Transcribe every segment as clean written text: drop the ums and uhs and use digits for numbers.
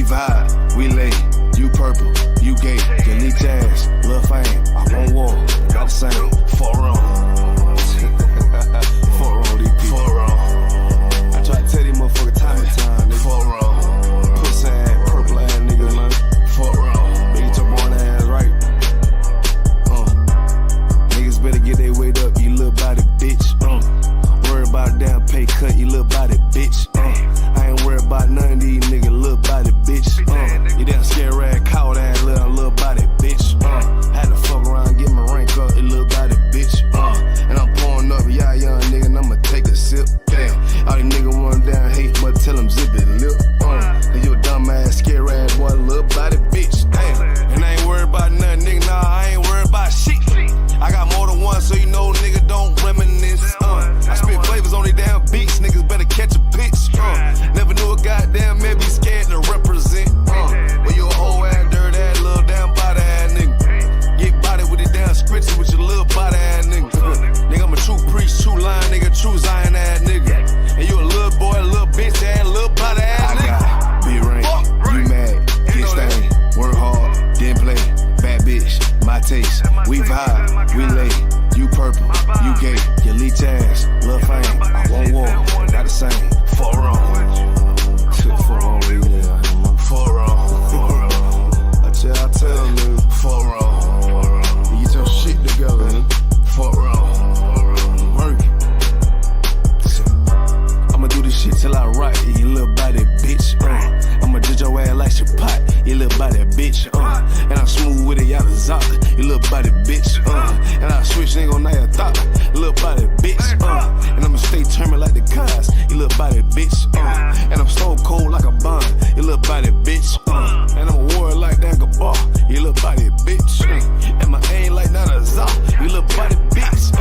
vibe, we lay. You purple, you gay. You leak ass, lil' fame. I won't war, got the same. Fuck wrong. Fuck wrong, these people. Fuck wrong. I try to tell these motherfuckers time and time. They fuck wrong. Pussy ass, purple ass niggas, man. Fuck wrong. They get your born ass right. Niggas better get their weight up, you little body bitch. Worry about a damn pay cut, you little body bitch. I ain't worried about none of these niggas, little body bitch. You damn scare rag, coward ass little body bitch. Had to fuck around, get my rank up, you little body bitch. And I'm pouring up, yeah, young nigga, and I'ma take a sip. Damn, all these niggas want down hate, but tell them zip it lip. And you a dumb ass, scare ass boy, little body bitch. Damn, and I ain't worried about nothing, nigga, nah, I ain't worried about shit. I got more than one, so you know, nigga, don't reminisce. I spit flavors on these damn beats, niggas better catch a pitch. Never knew a goddamn man be scared to represent. Well, you a whole ass, dirt ass, little damn body ass nigga. Get body with it damn scritchy with your little body ass nigga. Nigga, I'm a true priest, true line, nigga, true Zion ass nigga. And you a little boy, a little bitch ass, little body ass nigga. I got big rank, you mad, get stained, work hard, then play, bad bitch, my taste. We vibe, we lay, you purple, you gay, you leech ass, lil' fame. I won't war, got the same. Fuck wrong. Fuck wrong, nigga. Fuck wrong. I tell them, nigga. Fuck wrong. You get your shit together, nigga. Fuck wrong. Work it. I'ma do this shit till I rock it, you little body bitch. I'ma judge your ass like your pot, you little body bitch. And I'm smooth with it, y'all the zop, you little body bitch. And I switch nigga on that thought, you little body bitch. And I'ma stay turning like the cars, you little body bitch. And I'm so cold like a bond, you little body bitch. And I'm a war like that bar, you little body bitch. And my aim like that a zop, you little body bitch.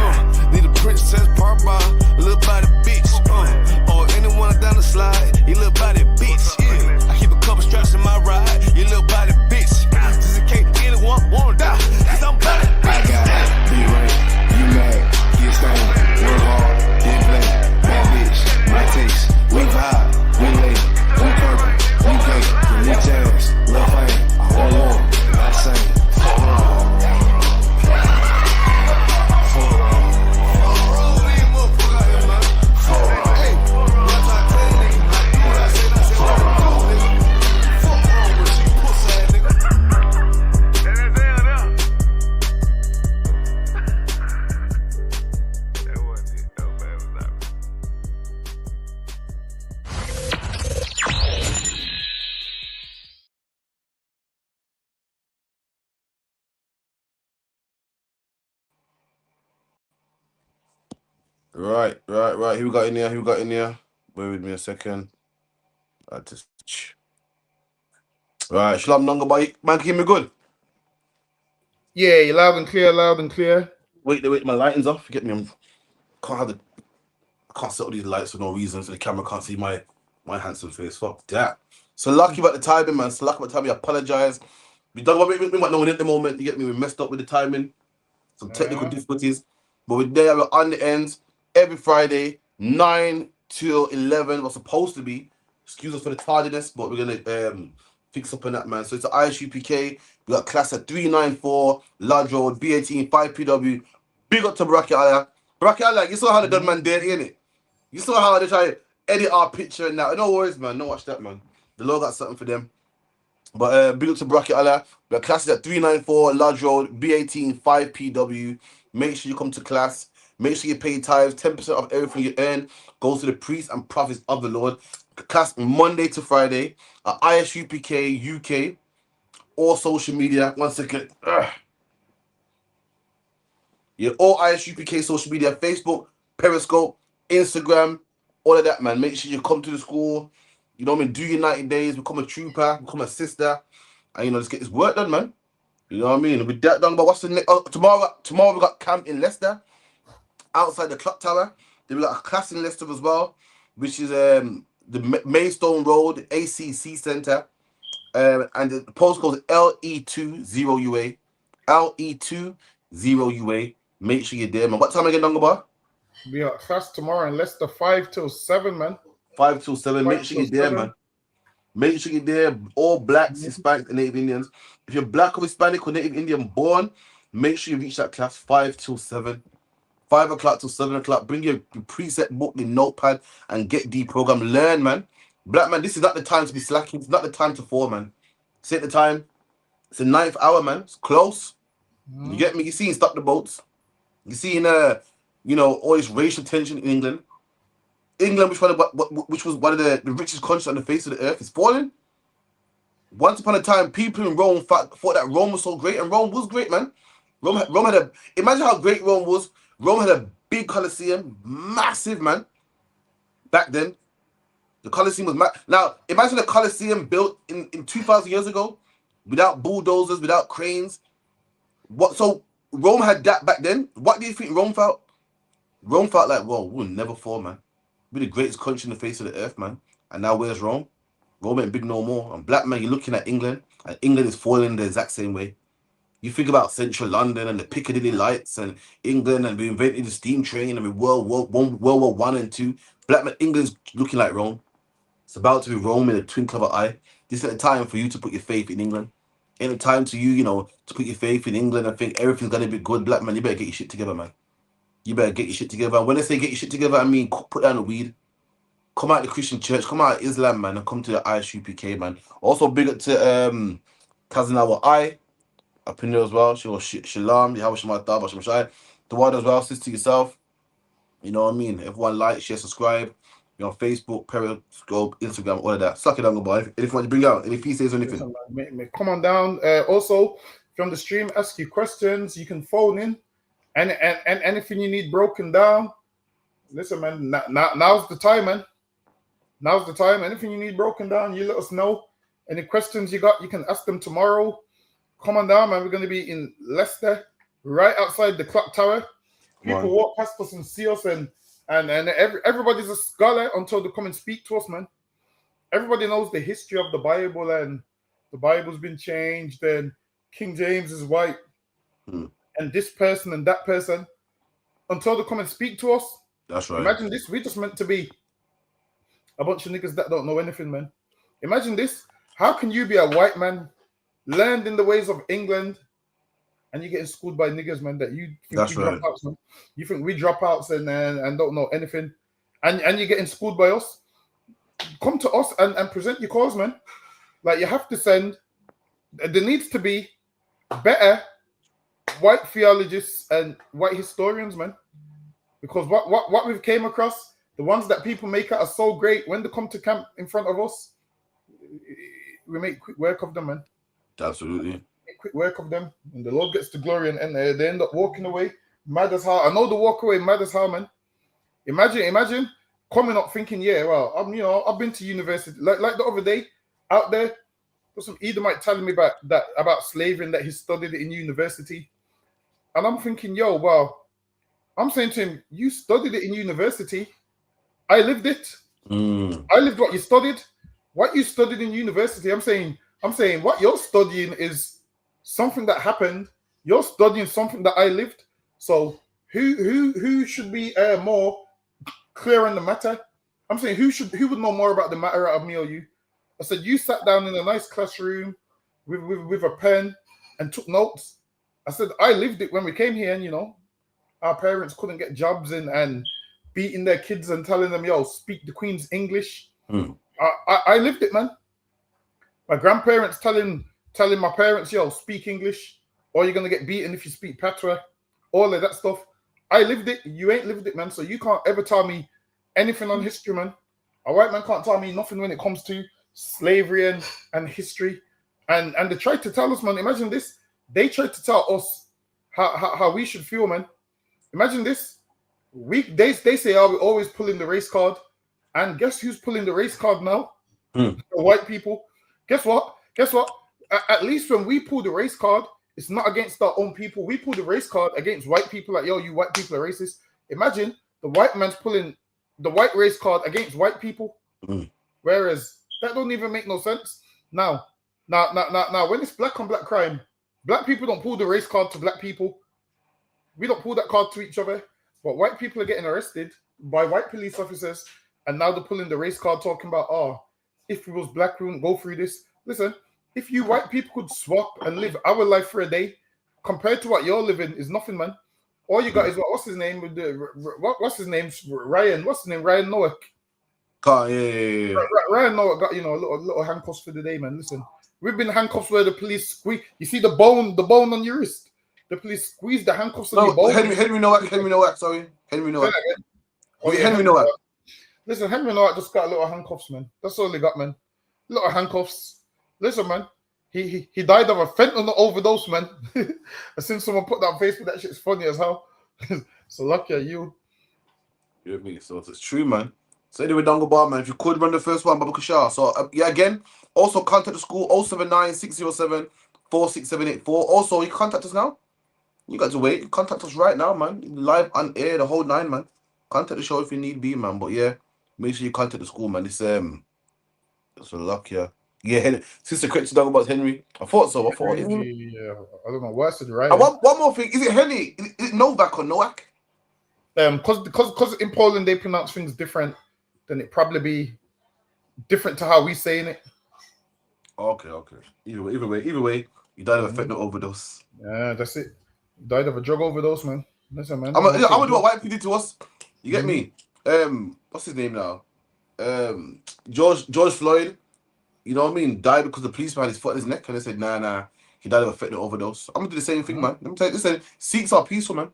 Need a princess part bar, you little body bitch. Or anyone down the slide, you little body bitch. Yeah. I keep a couple straps in my ride, you little body bitch. Just in case anyone wanna die, cause I'm body bitch. I got be right, you mad, get stained, work hard, then play, bad bitch, my taste. We vibe, we lay, we purple, we gay, you leech ass, lil' fame. I won't war, not the same. Fuck wrong. Right. Who we got in here? Wait with me a second. I just... Right, Shalom Nonga boy. Man, can you hear me good? Yeah, you're loud and clear. Wait, my lighting's off. Get me, I can't set all these lights for no reason, so the camera can't see my handsome face. Fuck that. So lucky about the timing, man. So lucky about the timing. I apologize. We might know at the moment. You get me? We messed up with the timing. Some technical difficulties. But we're there. We're on the end. Every Friday, 9 till 11 was supposed to be. Excuse us for the tardiness, but we're gonna fix up on that, man. So it's the ISUPK. We got class at 394 Lodge Road, B18 5PW. Big up to Baraki Allah. Baraki Allah, you saw how they done man there, innit? You saw how they try to edit our picture and that. No worries, man. Don't watch that, man. The Lord got something for them. But big up to Baraki Allah. We got classes at 394 Lodge Road, B18 5PW. Make sure you come to class. Make sure you pay tithes. 10% of everything you earn goes to the priests and prophets of the Lord. Class Monday to Friday at ISUPK UK or social media. 1 second. Yeah, all ISUPK social media, Facebook, Periscope, Instagram, all of that, man. Make sure you come to the school. You know what I mean? Do your 90 days, become a trooper, become a sister, and just get this work done, man. You know what I mean? With that done, but what's the next? Tomorrow we got camp in Leicester, outside the clock tower. Then we got a class in Leicester as well, which is the Maidstone Road ACC Centre, and the postcode is LE20UA. LE20UA. Make sure you're there, man. What time again, Dongaba? We got class tomorrow in Leicester, 5 till 7, man. 5 till 7. Make sure you're there, man. Make sure you're there. All blacks, Hispanics, and Native Indians. If you're black or Hispanic or Native Indian born, make sure you reach that class 5 till 7. 5 o'clock till 7 o'clock. Bring your preset book, your notepad, and get deprogrammed. Learn, man. Black man, this is not the time to be slacking. It's not the time to fall, man. Set the time. It's the 9th hour, man. It's close. You get me? You see, stop the boats. You see, all this racial tension in England. England, which was one of the richest countries on the face of the earth, is falling. Once upon a time, people in Rome thought that Rome was so great, and Rome was great, man. Rome had imagine how great Rome was. Rome had a big Colosseum, massive, man. Back then, the Colosseum was now imagine a Colosseum built in 2,000 years ago, without bulldozers, without cranes. So Rome had that back then. What do you think Rome felt? Rome felt like, well, we'll never fall, man. We're the greatest country in the face of the earth, man. And now where's Rome? Rome ain't big no more. And black man, you're looking at England, and England is falling the exact same way. You think about central London and the Piccadilly lights and England, and we invented the steam train, and World War I and II. Black man, England's looking like Rome. It's about to be Rome in a twinkle of an eye. This is the time for you to put your faith in England. Ain't the time to you, to put your faith in England and think everything's gonna be good. Black man, you better get your shit together, man. You better get your shit together. And when I say get your shit together, I mean put down the weed. Come out of the Christian church. Come out of Islam, man, and come to the ISUPK, man. Also big up to cousin our I up in there as well. She was Shalom. The one as well. Sister yourself. You know what I mean? Everyone like, share, subscribe. You're on Facebook, Periscope, Instagram, all of that. Suck it down, boy. Anything you want to bring out? Any pieces or anything? Listen, come on down. Also, from the stream, ask you questions. You can phone in. And anything you need broken down. Listen, man. Now's the time, man. Now's the time. Anything you need broken down, you let us know. Any questions you got, you can ask them tomorrow. Come on down, man. We're going to be in Leicester, right outside the clock tower. People walk past us and see us, and everybody's a scholar until they come and speak to us, man. Everybody knows the history of the Bible, and the Bible's been changed, and King James is white, and this person and that person, until they come and speak to us. That's right. Imagine this. We just meant to be a bunch of niggas that don't know anything, man. Imagine this. How can you be a white man, learned in the ways of England, and you're getting schooled by niggas, man, that you think That's right. dropouts, man? You think we dropouts and don't know anything, and you're getting schooled by us? Come to us and present your cause, man. Like, you have to send. There needs to be better white theologists and white historians, man. Because what we've came across, the ones that people make out are so great, when they come to camp in front of us, we make quick work of them, man. Absolutely. Make quick work of them, and the Lord gets the glory, and they end up walking away mad as hell. I know they walk away mad as hell, man. Imagine coming up thinking, yeah, well, I've been to university. Like the other day, out there was some Edomite telling me about slavery and that he studied it in university, and I'm thinking, yo, well, I'm saying to him, you studied it in university. I lived it. I lived what you studied. What you studied in university, I'm saying what you're studying is something that happened. You're studying something that I lived. So who should be more clear on the matter? I'm saying who would know more about the matter out of me or you? I said, you sat down in a nice classroom with a pen and took notes. I said, I lived it when we came here, and our parents couldn't get jobs and beating their kids and telling them, yo, speak the Queen's English. I lived it, man. My grandparents telling my parents, yo, speak English, or you're gonna get beaten if you speak Patois. All of that stuff. I lived it. You ain't lived it, man. So you can't ever tell me anything on history, man. A white man can't tell me nothing when it comes to slavery and history. And they tried to tell us, man. Imagine this. They tried to tell us how we should feel, man. Imagine this. They say, we're always pulling the race card. And guess who's pulling the race card now? The white people. Guess what? At least when we pull the race card, it's not against our own people. We pull the race card against white people. Like, yo, you white people are racist. Imagine the white man's pulling the white race card against white people. Whereas that don't even make no sense. Now, when it's black on black crime, black people don't pull the race card to black people. We don't pull that card to each other. But white people are getting arrested by white police officers. And now they're pulling the race card, talking about, if we was black, we wouldn't go through this. Listen, if you white people could swap and live our life for a day, compared to what you're living, is nothing, man. All you got is what's his name? What's his name? Ryan. What's his name? Ryan Noack. Yeah. Ryan Noack got a little handcuffs for the day, man. Listen, we've been handcuffs where the police squeeze. You see the bone on your wrist. The police squeeze the handcuffs on your bone. Henry Noack. Sorry, Henry Noack. Henry Noack. Listen, Henry Noack just got a little handcuffs, man. That's all he got, man. Little handcuffs. Listen, man. He died of a fentanyl overdose, man. I seen someone put that on Facebook. That shit's funny as hell. So lucky at you. You with me? So it's true, man. So anyway, Dongle Bar, man. If you could run the first one, Baba Kashar. So yeah, again, also contact the school 079-607-46784. Also, you contact us now. You got to wait. Contact us right now, man. Live on air, the whole 9, man. Contact the show if you need be, man. But yeah, make sure you contact the school, man. It's a luck, yeah. Yeah, Sister correct to talk about Henry. I thought so. Yeah, I don't know why I said right. And one more thing. Is it Henry? Is it Novak or Noak? Because in Poland they pronounce things different, then it probably be different to how we saying it. Okay. Either way, you died of a fentanyl overdose. Yeah, that's it. You died of a drug overdose, man. Listen, man. I'm gonna do what white people did to us. You get me? What's his name now? George Floyd. You know what I mean? Died because the policeman had his foot in his neck, and they said, nah, he died of a fentanyl overdose. I'm gonna do the same thing, man. Let me tell you, listen, Sikhs are peaceful, man. I'm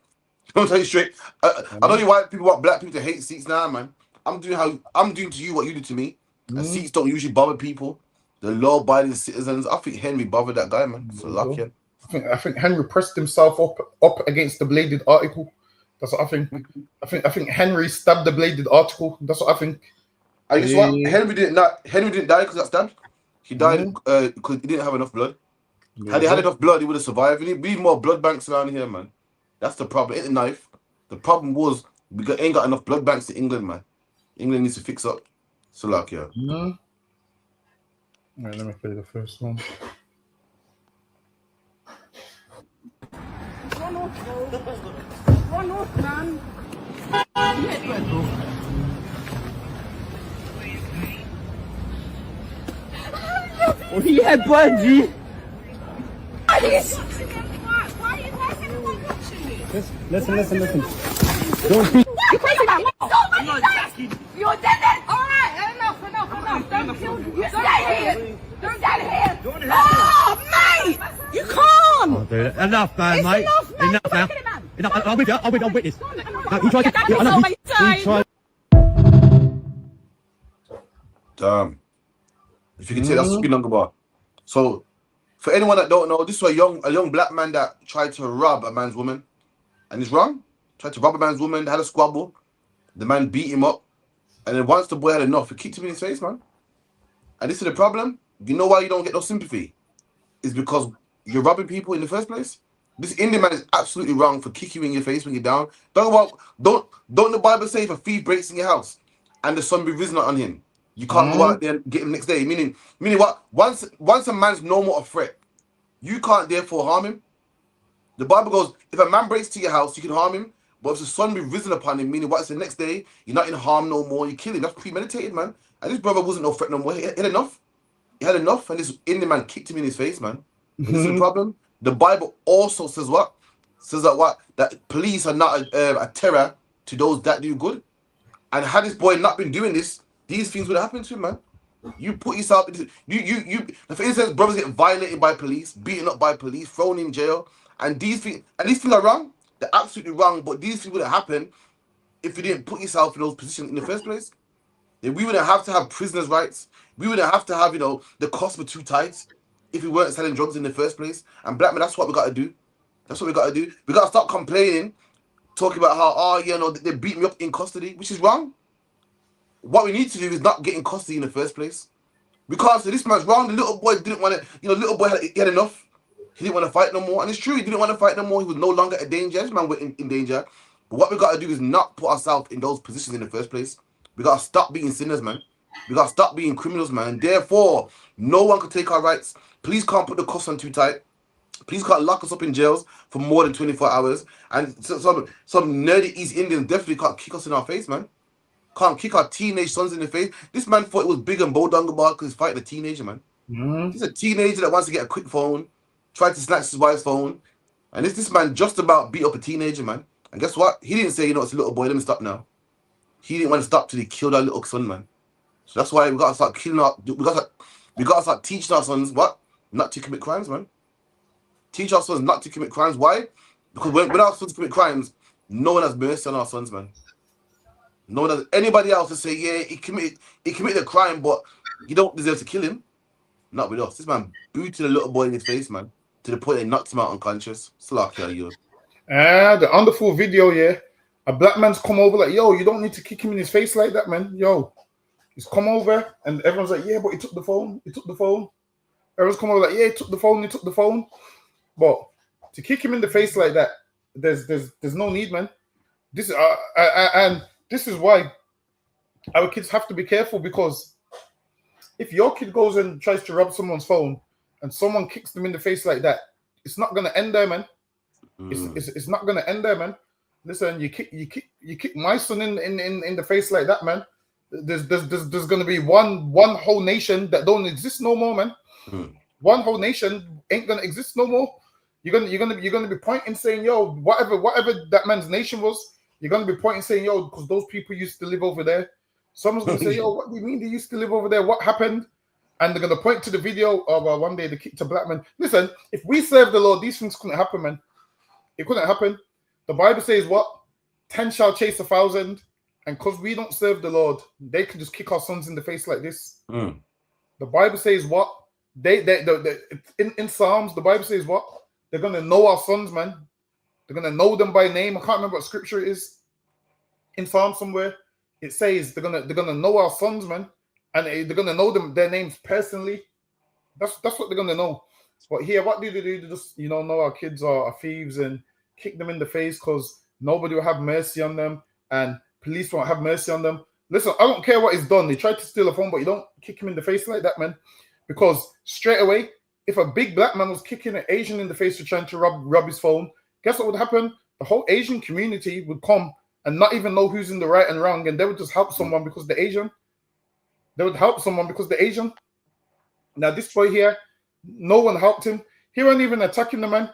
gonna tell you straight. I know you white people want black people to hate Sikhs, nah, man. I'm doing to you what you did to me. And Sikhs don't usually bother people. The law-abiding citizens. I think Henry bothered that guy, man. So lucky. I think Henry pressed himself up against the bladed article. That's what I think. I think Henry stabbed the bladed article. That's what I think. I guess what? Henry didn't die because he got stabbed. He died because he didn't have enough blood. Had he had enough blood, he would have survived. We need more blood banks around here, man. That's the problem. It ain't the knife. The problem was ain't got enough blood banks in England, man. England needs to fix up. So like, yeah. All right, let me play the first one. Run off, man. Oh, yeah, budgie. Why are you watching me? Listen. Don't be. You're crazy about what? You're dead. All right, enough. Don't kill me. You stay here. Don't stay here. Oh, mate! You can't! Oh, dude. Enough, man, mate. Enough now. Enough. I'll witness. No, he tried to... He tried... Damn. If you can take that speed longer bar. So, for anyone that don't know, this was a young black man that tried to rob a man's woman. And he's wrong. Tried to rob a man's woman, had a squabble. The man beat him up. And then once the boy had enough, he kicked him in his face, man. And this is the problem. You know why you don't get no sympathy? It's because you're robbing people in the first place. This Indian man is absolutely wrong for kicking you in your face when you're down. Don't the Bible say if a thief breaks in your house and the sun be risen on him, you can't go out there and get him next day? Meaning what? Once a man's no more a threat, you can't therefore harm him. The Bible goes, if a man breaks to your house, you can harm him. But if the sun be risen upon him, meaning what? It's the next day, you're not in harm no more, you kill him. That's premeditated, man. And this brother wasn't no threat no more. He had enough. He had enough, and this Indian man kicked him in his face, man. This is the problem. The Bible also says what? Says that police are not a terror to those that do good. And had this boy not been doing this, these things would have happened to him, man. You put yourself into for instance, brothers get violated by police, beaten up by police, thrown in jail, and these things are wrong. They're absolutely wrong, but these things would have happened if you didn't put yourself in those positions in the first place. Then we wouldn't have to have prisoners' rights. We wouldn't have to have, the cost for 2 tithes if we weren't selling drugs in the first place. And black men, that's what we got to do. That's what we got to do. We got to stop complaining, talking about how, they beat me up in custody, which is wrong. What we need to do is not get in custody in the first place. Because this man's wrong. The little boy didn't want to, little boy he had enough. He didn't want to fight no more. And it's true, he didn't want to fight no more. He was no longer a danger. This man was in danger. But what we got to do is not put ourselves in those positions in the first place. We got to stop being sinners, man. We got to stop being criminals, man. And therefore, no one can take our rights. Police can't put the cuffs on too tight. Police can't lock us up in jails for more than 24 hours. And some nerdy East Indians definitely can't kick us in our face, man. Can't kick our teenage sons in the face. This man thought it was big and bold because he's fighting a teenager, man. He's a teenager that wants to get a quick phone, tried to snatch his wife's phone, and this man just about beat up a teenager, man. And guess what? He didn't say, you know, it's a little boy, let me stop now. He didn't want to stop till he killed our little son, man. So that's why we gotta start killing our, we gotta start teaching our sons what? Not to commit crimes, man. Teach our sons not to commit crimes. Why? Because when our sons commit crimes, no one has mercy on our sons, man. No one has anybody else to say, yeah, he committed a crime, but you don't deserve to kill him. Not with us. This man booted a little boy in his face, man, to the point they knocked him out unconscious. Slack, yeah, you. The wonderful video, yeah. A black man's come over like, yo, you don't need to kick him in his face like that, man. Yo, he's come over, and everyone's like, yeah, but he took the phone. He took the phone. Everyone's come over like, yeah, he took the phone. He took the phone. But to kick him in the face like that, there's no need, man. This and this is why our kids have to be careful, because if your kid goes and tries to rob someone's phone and someone kicks them in the face like that, it's not gonna end there, man. It's not gonna end there, man. Listen, you kick my son in the face like that, man. There's gonna be one whole nation that don't exist no more, man. One whole nation ain't gonna exist no more. You're gonna be pointing saying, yo, whatever that man's nation was, you're gonna be pointing saying, yo, because those people used to live over there. Someone's gonna say, yo, what do you mean they used to live over there? What happened? And they're gonna point to the video of one day they kicked a black man. Listen, if we serve the Lord, these things couldn't happen, man. It couldn't happen. The Bible says what? 10 shall chase 1,000, and because we don't serve the Lord, they can just kick our sons in the face like this. The Bible says what? In Psalms, the Bible says what? They're gonna know our sons, man. They're gonna know them by name. I can't remember what scripture it is. In Psalm somewhere, it says they're gonna know our sons, man, and they're gonna know their names personally. That's what they're gonna know. But here, what do they do? They just know our kids are thieves and kick them in the face because nobody will have mercy on them and police won't have mercy on them. Listen, I don't care what he's done. They tried to steal a phone, but you don't kick him in the face like that, man. Because straight away, if a big black man was kicking an Asian in the face for trying to rob his phone, guess what would happen? The whole Asian community would come and not even know who's in the right and wrong, and they would just help someone because they're Asian. They would help someone because they're Asian. Now, this boy here, no one helped him. He wasn't even attacking the man.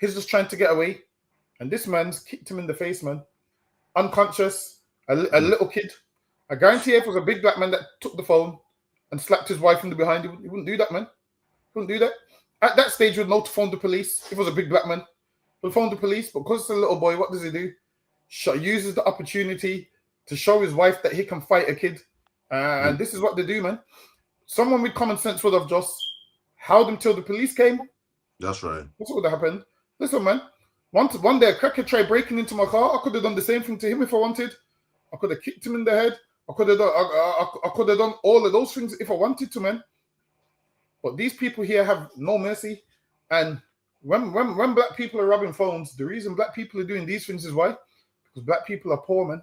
He's just trying to get away. And this man's kicked him in the face, man. Unconscious, a little kid. I guarantee if it was a big black man that took the phone and slapped his wife from the behind, he wouldn't do that, man. He wouldn't do that. At that stage, he would know to phone the police. If it was a big black man, he would phone the police. But because it's a little boy, what does he do? Uses the opportunity to show his wife that he can fight a kid. And this is what they do, man. Someone with common sense would have just held him till the police came. That's right. That's what would have happened. Listen, man. One day a cracker tried breaking into my car. I could have done the same thing to him if I wanted. I could have kicked him in the head. I could have done all of those things if I wanted to, man. But these people here have no mercy. And when black people are robbing phones, the reason black people are doing these things is why? Because black people are poor, man.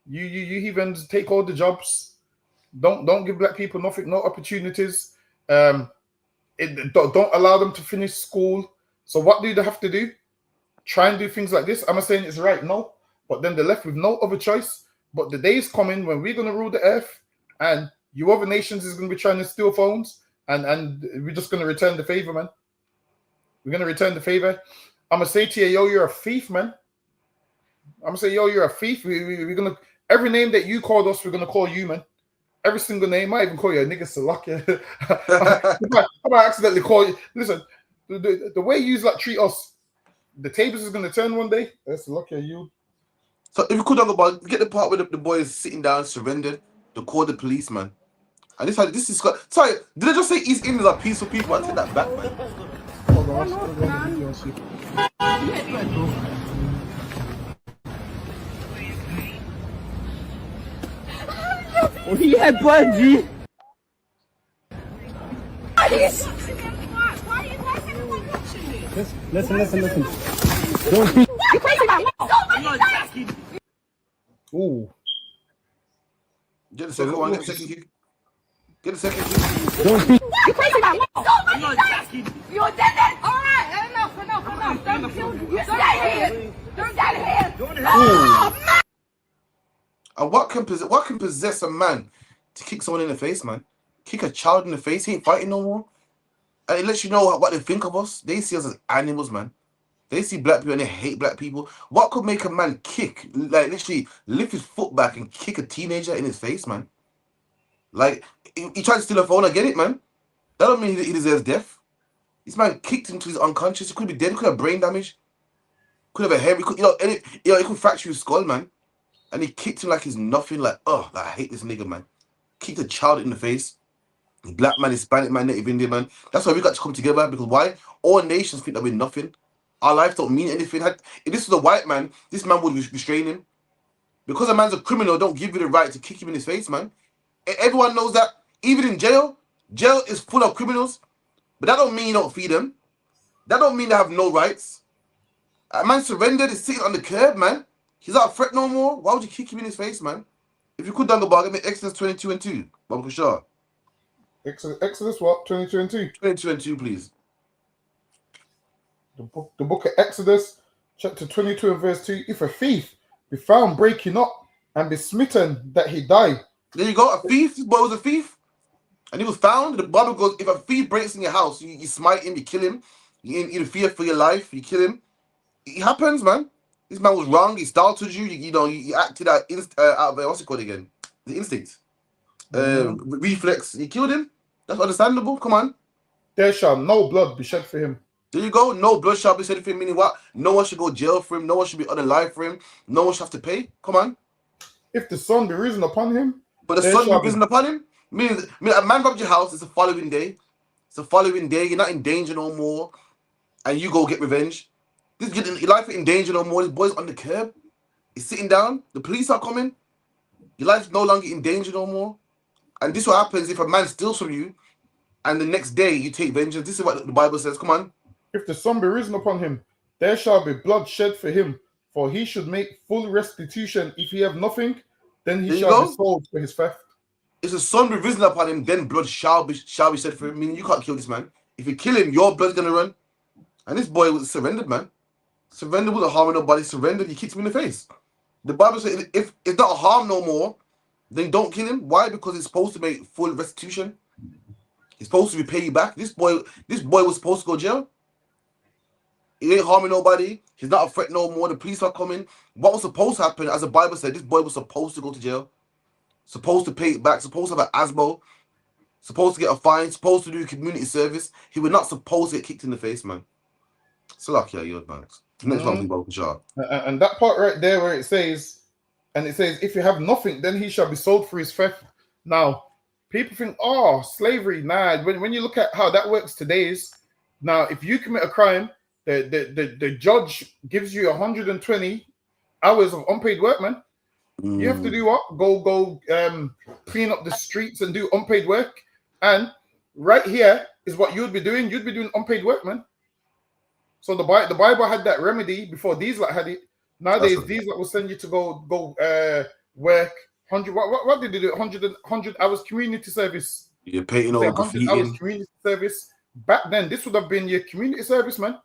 You heathens take all the jobs. Don't give black people nothing, no opportunities. Don't allow them to finish school. So what do they have to do? Try and do things like this. Am I saying it's right? No. But then they're left with no other choice. But the day is coming when we're going to rule the earth and you other nations is going to be trying to steal phones and we're just going to return the favor, man. We're going to return the favor. I'm going to say to you, yo, you're a thief, man. I'm going to say, yo, you're a thief. We're going to, every name that you called us, we're going to call you, man. Every single name. I might even call you a nigga Salakia. I might accidentally call you. Listen, the way you like treat us, the tables is going to turn one day. That's Salakia, you. So if you could talk about, get the part where the boy is sitting down, surrendered, to call the policeman. And this is sorry, did I just say East Indians are peaceful people? I take that back, man. Yeah, budgie. Listen. Don't be. You crazy about what? Ooh. Get the second one, get the second kick. Get the second kick. Don't be. You crazy about what? You attended? All right, enough. Don't kill you. You stay here. Don't stay here. Oh, man. And what can possess a man to kick someone in the face, man? Kick a child in the face, he ain't fighting no more. And it lets you know what they think of us. They see us as animals, man. They see black people and they hate black people. What could make a man kick, like literally lift his foot back and kick a teenager in his face, man? Like, he tried to steal a phone, I get it, man. That don't mean he deserves death. This man kicked him till he's unconscious. He could be dead, he could have brain damage. Could have a head, he could fracture his skull, man. And he kicked him like he's nothing, like, oh, I hate this nigga, man. Kicked a child in the face. Black man, Hispanic man, Native Indian man. That's why we got to come together, because why? All nations think that we're nothing. Our life don't mean anything. If this was a white man, this man would restrain him. Because a man's a criminal, don't give you the right to kick him in his face, man. Everyone knows that. Even in jail is full of criminals. But that don't mean you don't feed them. That don't mean they have no rights. A man surrendered, is sitting on the curb, man. He's not a threat no more. Why would you kick him in his face, man? If you could, Dunga Bar, give me Exodus 22:2. Baba Kushar. Exodus what? 22:2? 22:2, please. The book of Exodus, chapter 22 and verse 2. If a thief be found breaking up and be smitten that he die. There you go. A thief. This boy was a thief. And he was found. The Bible goes, if a thief breaks in your house, you smite him, you kill him. You interfere for your life, you kill him. It happens, man. This man was wrong. He startled you. You acted out of what's it called again? The instinct. Reflex. You killed him. That's understandable. Come on. There shall no blood be shed for him. There you go. No blood shall be shed for him. Meaning what? No one should go jail for him. No one should be unalive for him. No one should have to pay. Come on. If the sun be risen upon him. But the sun be risen upon him? Meaning a man robbed your house. It's the following day. It's the following day. You're not in danger no more. And you go get revenge. Your life ain't in danger no more. This boy's on the curb. He's sitting down. The police are coming. Your life's no longer in danger no more. And this is what happens if a man steals from you and the next day you take vengeance. This is what the Bible says. Come on. If the sun be risen upon him, there shall be blood shed for him, for he should make full restitution. If he have nothing, then he shall be sold for his theft. If the sun be risen upon him, then blood shall be shed for him. Meaning you can't kill this man. If you kill him, your blood's gonna run. And this boy was surrendered, man. Surrendered without harming nobody. Surrendered. He kicked him in the face. The Bible says if it's not a harm no more, then don't kill him. Why? Because he's supposed to make full restitution. He's supposed to repay you back. This boy was supposed to go to jail. He ain't harming nobody. He's not a threat no more. The police are coming. What was supposed to happen, as the Bible said, this boy was supposed to go to jail. Supposed to pay it back. Supposed to have an ASBO. Supposed to get a fine. Supposed to do community service. He was not supposed to get kicked in the face, man. Salakia, you're man. Next one, Baba Kushar. And that part right there where it says, if you have nothing, then he shall be sold for his theft. Now, people think, oh, slavery. Nah, when you look at how that works today is, now, if you commit a crime, the judge gives you 120 hours of unpaid work, man. You have to do what? Go clean up the streets and do unpaid work. And right here is what you'd be doing. You'd be doing unpaid work, man. So the Bible had that remedy before these like had it. Nowadays, these like will send you to go work 100. What did they do? 100 hours community service. You're paying over 100 hours community service. Back then, this would have been your community service, man.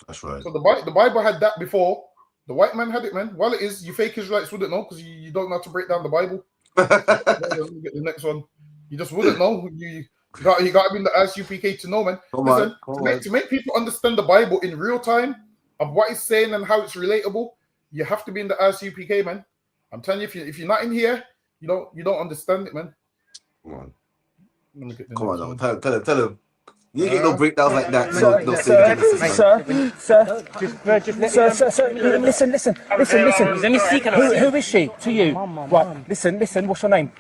That's right. So the Bible had that before. The white man had it, man. While it is, you fake Israelites wouldn't know because you don't know how to break down the Bible. Let me get the next one. You just wouldn't know. You got to be in the RSUPK to know, man. To make people understand the Bible in real time of what it's saying and how it's relatable, you have to be in the RSUPK, man. I'm telling you, if you're not in here, you don't understand it, man. Come on. Let me get the Come next on, one. tell him. You ain't get no breakdowns like that. Sir, listen. Let me see. Who is she to you? Right, listen. What's your name?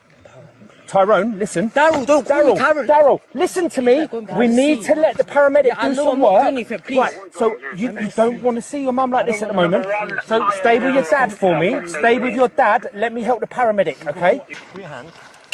Tyrone, listen. Daryl, listen to me. We need to let the paramedic do some work. Right, so you don't want to see your mum like this at the moment. So stay with your dad for me. Stay with your dad. Let me help the paramedic, okay?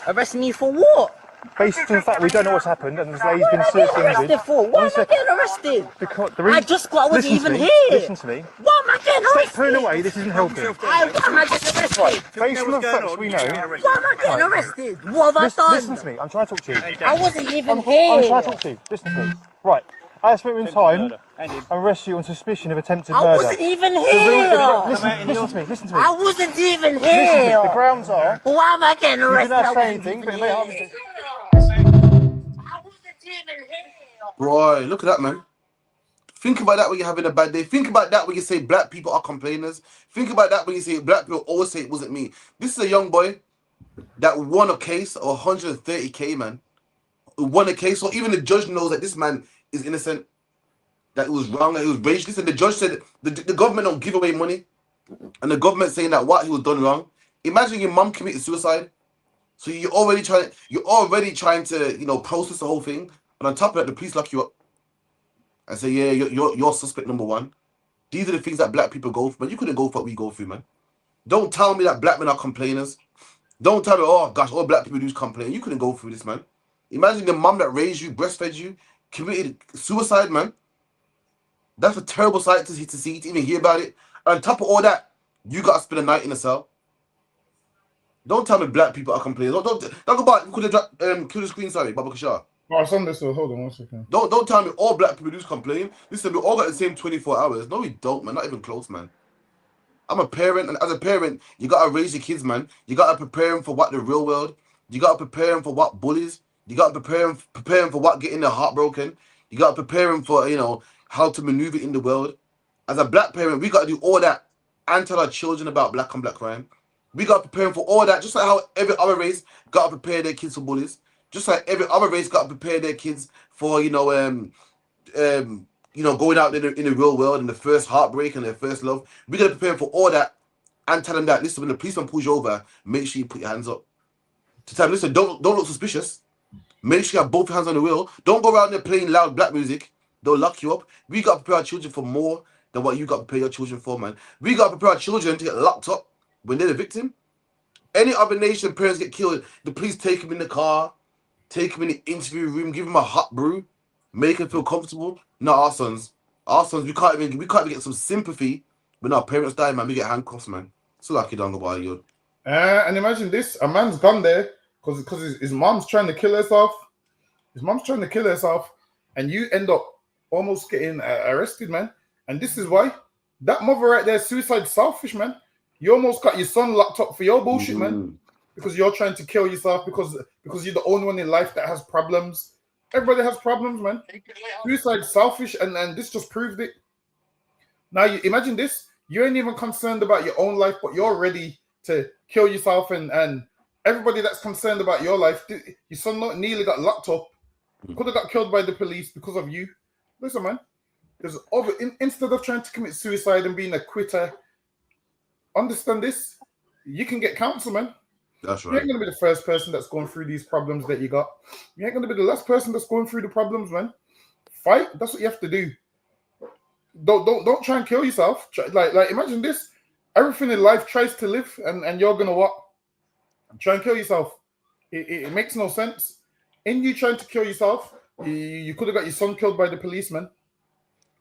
Arrest me for what? Based on the fact we don't know what's happened and this lady's been seriously injured. Arrested for? Why am I getting arrested? Because I wasn't even here. Listen to me. Why am I getting arrested? Stop pulling away, this isn't helping. Why am I getting arrested? Based on the facts we know. Why am I getting arrested? What have I done? Listen to me, I'm trying to talk to you. I wasn't even I'm here. trying to talk to you. Listen to me. Right. I spent in time and arrest you on suspicion of attempted I murder. wasn't even here. Listen to me, listen to me. I wasn't even Listen to me. here. The grounds are, Why am I getting you arrested? didn't I say wasn't anything, even but it may harm here. you. I wasn't even here. Boy, look at that, man. Think about that when you're having a bad day. Think about that when you say black people are complainers. Think about that when you say black people always say it wasn't me. This is a young boy that won a case of 130K, man. Won a case, so even the judge knows that this man is innocent, that it was wrong, that it was racist. Listen, the judge said the government don't give away money, and the government saying that what he was done wrong. Imagine your mom committed suicide, so you're already trying to, you know, process the whole thing, and on top of that, the police lock you up and say, yeah, you're suspect number one. These are the things that black people go through, but you couldn't go for what we go through, man. Don't tell me that black men are complainers. Don't tell me, oh gosh, all black people do is complain. You couldn't go through this, man. Imagine the mom that raised you, breastfed you, committed suicide, man. That's a terrible sight to see, to even hear about it. And on top of all that, you got to spend a night in a cell. Don't tell me black people are complaining. Don't go back. Kill the screen, sorry, Baba Kashar. Oh, I saw this. So hold on 1 second. Don't tell me all black people do complain. Listen, we all got the same 24 hours. No, we don't, man. Not even close, man. I'm a parent, and as a parent, you gotta raise your kids, man. You gotta prepare them for what the real world. You gotta prepare them for what bullies. You gotta prepare them for what getting their heart broken. You gotta prepare them for, you know, how to maneuver in the world. As a black parent, we gotta do all that and tell our children about black on black crime. We gotta prepare them for all that, just like how every other race gotta prepare their kids for bullies. Just like every other race gotta prepare their kids for, going out in the real world and the first heartbreak and their first love. We gotta prepare them for all that and tell them that, listen, when the policeman pulls you over, make sure you put your hands up. To tell them, listen, don't look suspicious. Make sure you have both your hands on the wheel. Don't go around there playing loud black music. They'll lock you up. We got to prepare our children for more than what you got to prepare your children for, man. We got to prepare our children to get locked up when they're the victim. Any other nation, parents get killed, the police take them in the car, take them in the interview room, give them a hot brew, make them feel comfortable. Not our sons. Our sons, we can't even get some sympathy when our parents die, man. We get handcuffs, man. So lucky, don't go by you. And imagine this: a man's gone there because his mom's trying to kill herself. His mom's trying to kill herself, and you end up almost getting arrested, man. And this is why that mother right there, suicide selfish, man. You almost got your son locked up for your bullshit, man, because you're trying to kill yourself because you're the only one in life that has problems. Everybody has problems, man. Suicide selfish, and this just proved it. Now you imagine this: you ain't even concerned about your own life, but you're ready to kill yourself, and everybody that's concerned about your life. Your son nearly got locked up. Could have got killed by the police because of you. Listen, man. There's instead of trying to commit suicide and being a quitter, understand this. You can get counsel, man. That's right. You ain't gonna be the first person that's going through these problems that you got. You ain't gonna be the last person that's going through the problems, man. Fight. That's what you have to do. Don't try and kill yourself. Like imagine this. Everything in life tries to live, and you're gonna what? Try and kill yourself. It makes no sense. In you trying to kill yourself, you could have got your son killed by the policeman,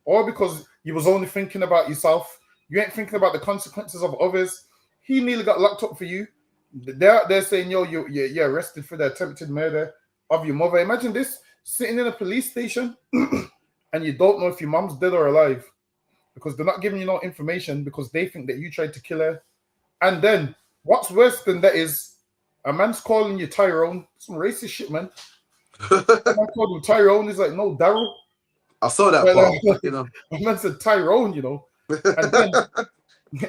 or because you was only thinking about yourself. You ain't thinking about the consequences of others. He nearly got locked up for you. They're saying, yo, you're arrested for the attempted murder of your mother. Imagine this, sitting in a police station and you don't know if your mom's dead or alive because they're not giving you no information because they think that you tried to kill her. And then what's worse than that is a man's calling you Tyrone. Some racist shit, man. A man called him Tyrone. He's like, no, Daryl. I saw that part, you know. A man said Tyrone, you know.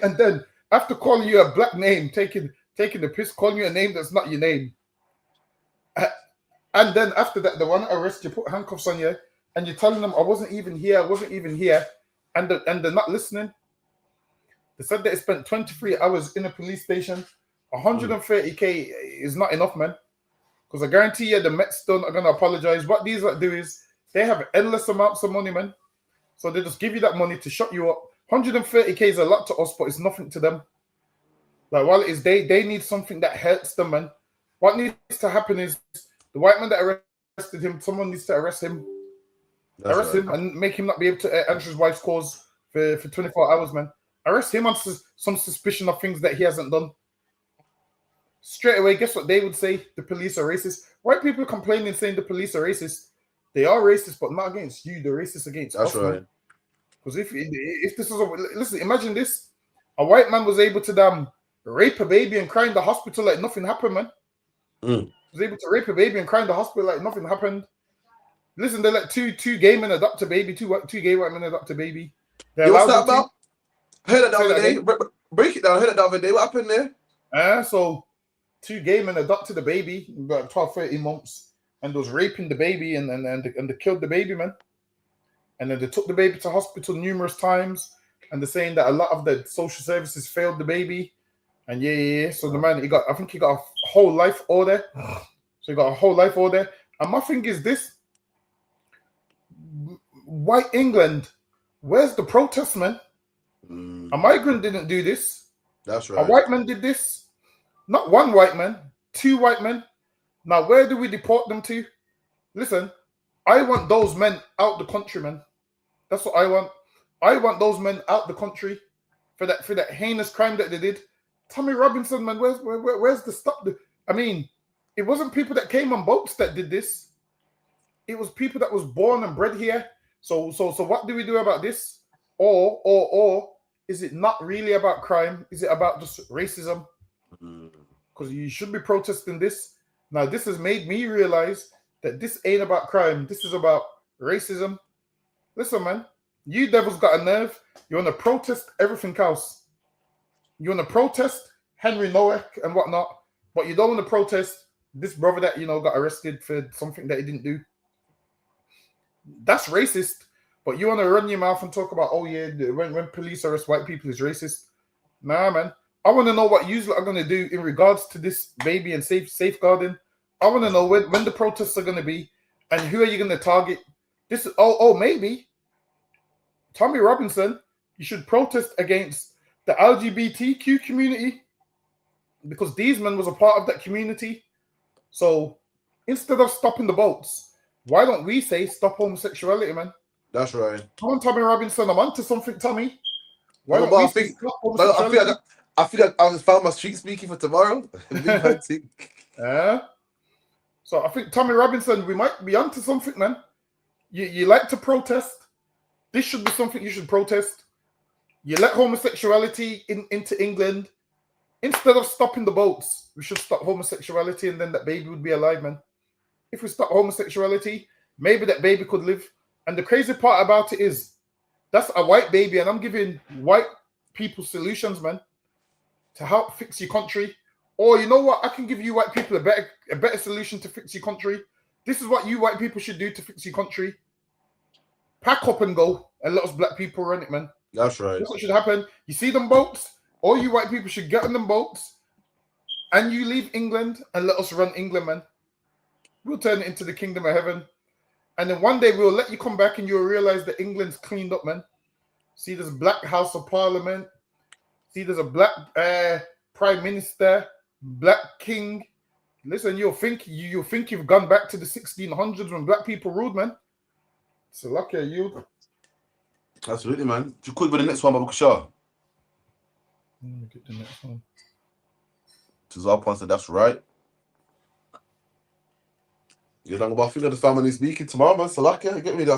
And then after calling you a black name, taking the piss, calling you a name that's not your name. And then after that, the one arrest you, put handcuffs on you, and you're telling them, I wasn't even here. And they're not listening. They said they spent 23 hours in a police station. 130K is not enough, man. Because I guarantee you the Mets are going to apologize. What these do is they have endless amounts of money, man. So they just give you that money to shut you up. 130K is a lot to us, but it's nothing to them. Like, while it is, they need something that hurts them, man. What needs to happen is the white man that arrested him, someone needs to arrest him. Arrest him and make him not be able to answer his wife's calls for 24 hours, man. Arrest him on some suspicion of things that he hasn't done. Straight away, guess what they would say? The police are racist. White people complaining, saying the police are racist. They are racist, but not against you. They're racist against That's us, right. Because if this was listen, imagine this: a white man was able to rape a baby and cry in the hospital like nothing happened, man. Was able to rape a baby and cry in the hospital like nothing happened. Listen, they let two gay men adopt a baby, two gay white men adopt a baby. Yo, what's that about? I heard that the other day. Break it down. I heard that the other day. What happened there? So 2 gay men adopted a baby, about 12, 13 months, and was raping the baby and they killed the baby, man. And then they took the baby to hospital numerous times, and they're saying that a lot of the social services failed the baby. And yeah. So the man, I think he got a whole life order. So he got a whole life order. And my thing is this: white England, where's the protest, man? A migrant didn't do this. That's right. A white man did this. Not one white man, 2 white men. Now, where do we deport them to? Listen, I want those men out the country, man. That's what I want. I want those men out the country for that heinous crime that they did. Tommy Robinson, man, where's the stop? I mean, it wasn't people that came on boats that did this. It was people that was born and bred here. So what do we do about this? Or is it not really about crime? Is it about just racism? Because you should be protesting this. Now, this has made me realize that this ain't about crime. This is about racism. Listen, man, you devils got a nerve. You want to protest everything else. You want to protest Henry Nowak and whatnot, but you don't want to protest this brother that, got arrested for something that he didn't do. That's racist. But you want to run your mouth and talk about, oh yeah, when police arrest white people is racist. Nah, man. I want to know what you are going to do in regards to this baby and safeguarding. I want to know when the protests are going to be and who are you going to target. This is maybe Tommy Robinson, you should protest against the LGBTQ community because these men was a part of that community. So instead of stopping the boats, why don't we say stop homosexuality, man? That's right. Come on, Tommy Robinson. I'm onto something, Tommy. Why No, don't but we I say think- stop But homosexuality? I feel like I just found my street speaking for tomorrow. So I think Tommy Robinson, we might be onto something, man. You like to protest. This should be something you should protest. You let homosexuality into England. Instead of stopping the boats, we should stop homosexuality and then that baby would be alive, man. If we stop homosexuality, maybe that baby could live. And the crazy part about it is that's a white baby, and I'm giving white people solutions, man, to help fix your country. Or you know what? I can give you white people a better solution to fix your country. This is what you white people should do to fix your country. Pack up and go and let us black people run it, man. That's right. That's what should happen. You see them boats? All you white people should get on them boats and you leave England and let us run England, man. We'll turn it into the kingdom of heaven. And then one day we'll let you come back and you'll realize that England's cleaned up, man. See, there's a black House of Parliament. See, there's a black Prime Minister, black King. Listen, you'll think you've gone back to the 1600s when black people ruled, man. So lucky are you. Absolutely, man. You could be the next one, Babu Shah. Get the next one. Tazarpan said that's right. You don't know about feeling the family speaking tomorrow, man. Salakia, you get me? Say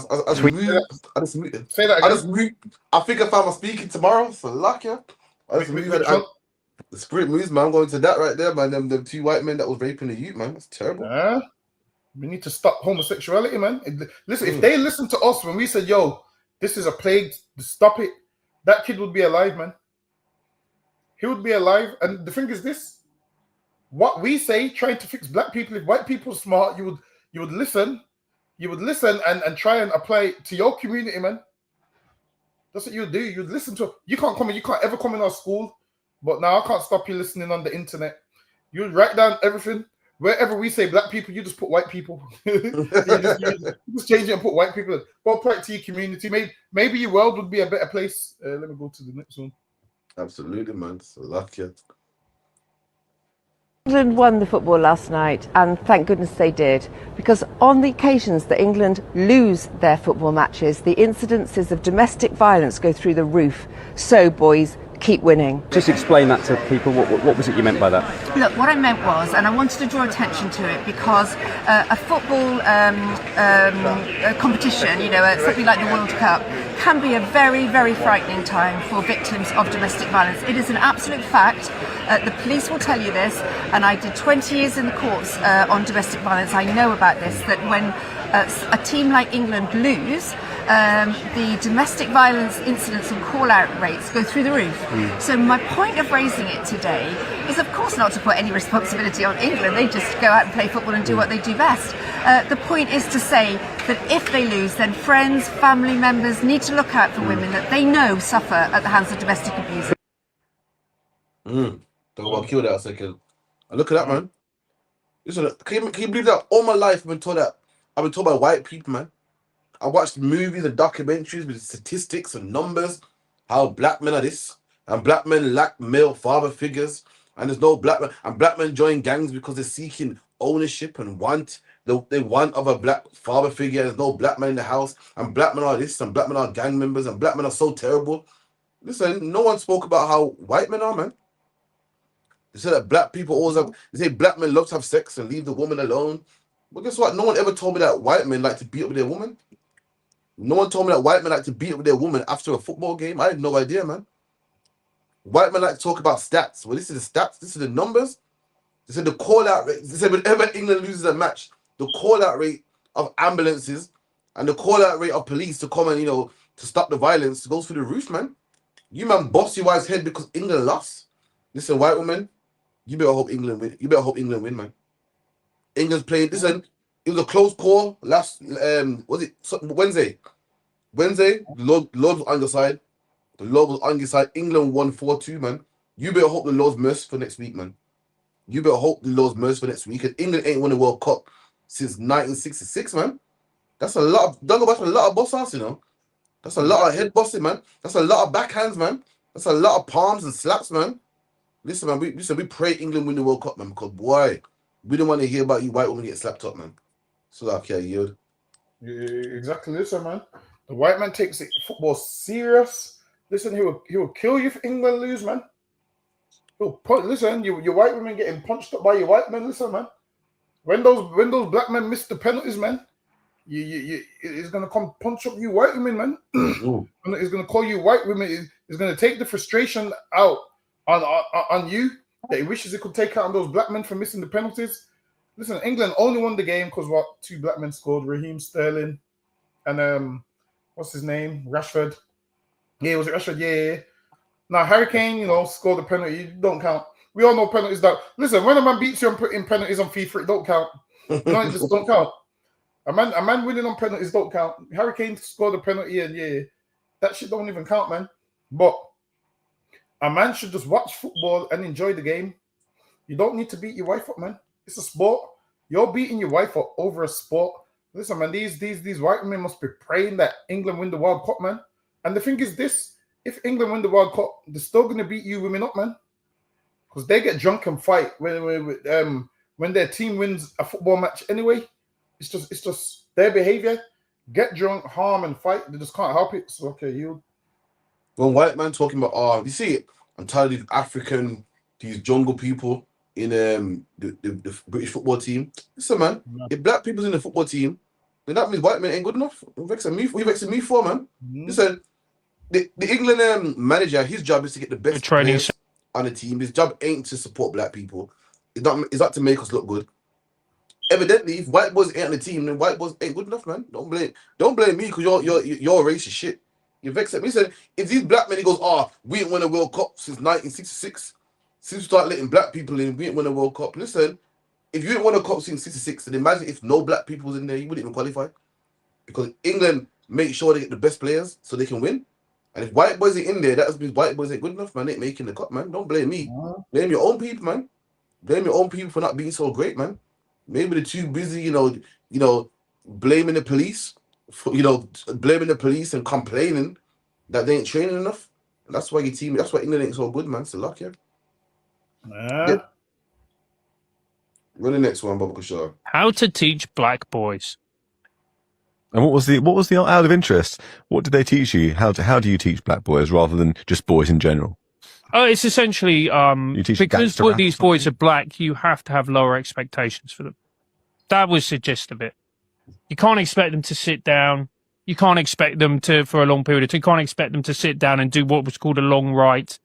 that again. I think I found my speaking tomorrow. Salakia. The spirit moves, man. I'm going to that right there, man. Them 2 white men that was raping the youth, man. That's terrible. We need to stop homosexuality, man. Listen, if they listen to us when we said, yo, this is a plague, stop it, that kid would be alive, man. He would be alive. And the thing is this, what we say, trying to fix black people, if white people are smart, you would listen. You would listen and try and apply it to your community, man. That's what you would do. You'd listen to, you can't ever come in our school, but now I can't stop you listening on the internet. You would write down everything. Wherever we say black people, you just put white people. you just change it and put white people. Go apply it to your community. Maybe your world would be a better place. Let me go to the next one. Absolutely, man. Salakia. England won the football last night, and thank goodness they did, because on the occasions that England lose their football matches, the incidences of domestic violence go through the roof. So, boys, keep winning. Just explain that to people. What was it you meant by that? Look, what I meant was, and I wanted to draw attention to it because a football competition, you know, something like the World Cup, can be a very, very frightening time for victims of domestic violence. It is an absolute fact. The police will tell you this, and I did 20 years in the courts on domestic violence. I know about this, that when a team like England lose, the domestic violence incidents and call-out rates go through the roof. So my point of raising it today is, of course, not to put any responsibility on England. They just go out and play football and do what they do best. The point is to say that if they lose, then friends, family members need to look out for women that they know suffer at the hands of domestic abuse. Talk about kill that a second. And look at that, man. Listen, can you believe that all my life I've been told by white people, man. I watched movies and documentaries with statistics and numbers, how black men are this, and black men lack male father figures, and there's no black men, and black men join gangs because they're seeking ownership and they want of a black father figure. There's no black man in the house, and black men are this, and black men are gang members, and black men are so terrible. Listen, no one spoke about how white men are, man. They say that black people always have, they say black men love to have sex and leave the woman alone. But guess what? No one ever told me that white men like to beat up with their woman. No one told me that white men like to beat up with their woman after a football game. I had no idea, man. White men like to talk about stats. Well, this is the stats. This is the numbers. They said the call-out rate. They said whenever England loses a match, the call-out rate of ambulances and the call-out rate of police to come and, you know, to stop the violence goes through the roof, man. You, man, boss your wife's head because England lost. Listen, white woman, you better hope England win. You better hope England win, man. England's playing. Listen, it was a close call last, was it Wednesday? Wednesday, the Lord was on your side. The Lord was on your side. England won 4-2, man. You better hope the Lord's merciful next week, man. You better hope the Lord's merciful next week. And England ain't won a World Cup since 1966, man. That's a lot of, don't go back to a lot of boss ass, you know. That's a lot of head bossing, man. That's a lot of backhands, man. That's a lot of palms and slaps, man. Listen, man, we pray England win the World Cup, man, because boy, we don't want to hear about you white women get slapped up, man. So like, yeah, you. Exactly, listen, man. The white man takes it football serious. Listen, he will kill you if England lose, man. Listen, your white women getting punched up by your white men. Listen, man. When those black men miss the penalties, man, it's gonna come punch up you white women, man. It's gonna call you white women. It's gonna take the frustration out on you that he wishes he could take out on those black men for missing the penalties. Listen, England only won the game because what? 2 black men scored: Raheem Sterling and what's his name? Rashford. Yeah, was it Rashford? Yeah. Now Harry Kane, you know, scored the penalty. Don't count. We all know penalties don't. Listen, when a man beats you and putting penalties on FIFA, it don't count. You know, it just don't count. A man winning on penalties don't count. Harry Kane scored a penalty, and yeah, that shit don't even count, man. But a man should just watch football and enjoy the game. You don't need to beat your wife up, man. It's a sport. You're beating your wife up over a sport. Listen, man, these white men must be praying that England win the World Cup, man. And the thing is this, if England win the World Cup, they're still going to beat you women up, man. Because they get drunk and fight when their team wins a football match anyway. It's just their behavior. Get drunk, harm, and fight. They just can't help it. So, okay, you. When white man talking about, you see it, I'm tired of these African, these jungle people in the British football team. Listen, man, if black people's in the football team, then that means white men ain't good enough. You're vexing me for, man. Listen, the England manager, his job is to get the best players on the team. His job ain't to support black people. It's not to make us look good. Evidently, if white boys ain't on the team, then white boys ain't good enough, man. Don't blame me because you're racist shit. You're vexing me. He said, if these black men, he goes, we ain't won a World Cup since 1966. Since we start letting black people in, we ain't won a World Cup. Listen, if you ain't won a cup since 66, then imagine if no black people was in there, you wouldn't even qualify. Because England make sure they get the best players so they can win. And if white boys ain't in there, that means white boys ain't good enough, man. They ain't making the cup, man. Don't blame me. Blame your own people, man. Blame your own people for not being so great, man. Maybe they're too busy, you know, blaming the police, blaming the police and complaining that they ain't training enough. And that's why that's why England ain't so good, man. It's a luck, yeah. Yep. Run the next one, Baba Kushar. How to teach black boys. And what was the out of interest? What did they teach you? How do you teach black boys rather than just boys in general? Oh, it's essentially teach because gangster rap or these boys are black, you have to have lower expectations for them. That was the gist of it. You can't expect them to sit down. You can't expect them to, for a long period of time, you can't expect them to sit down and do what was called a long write.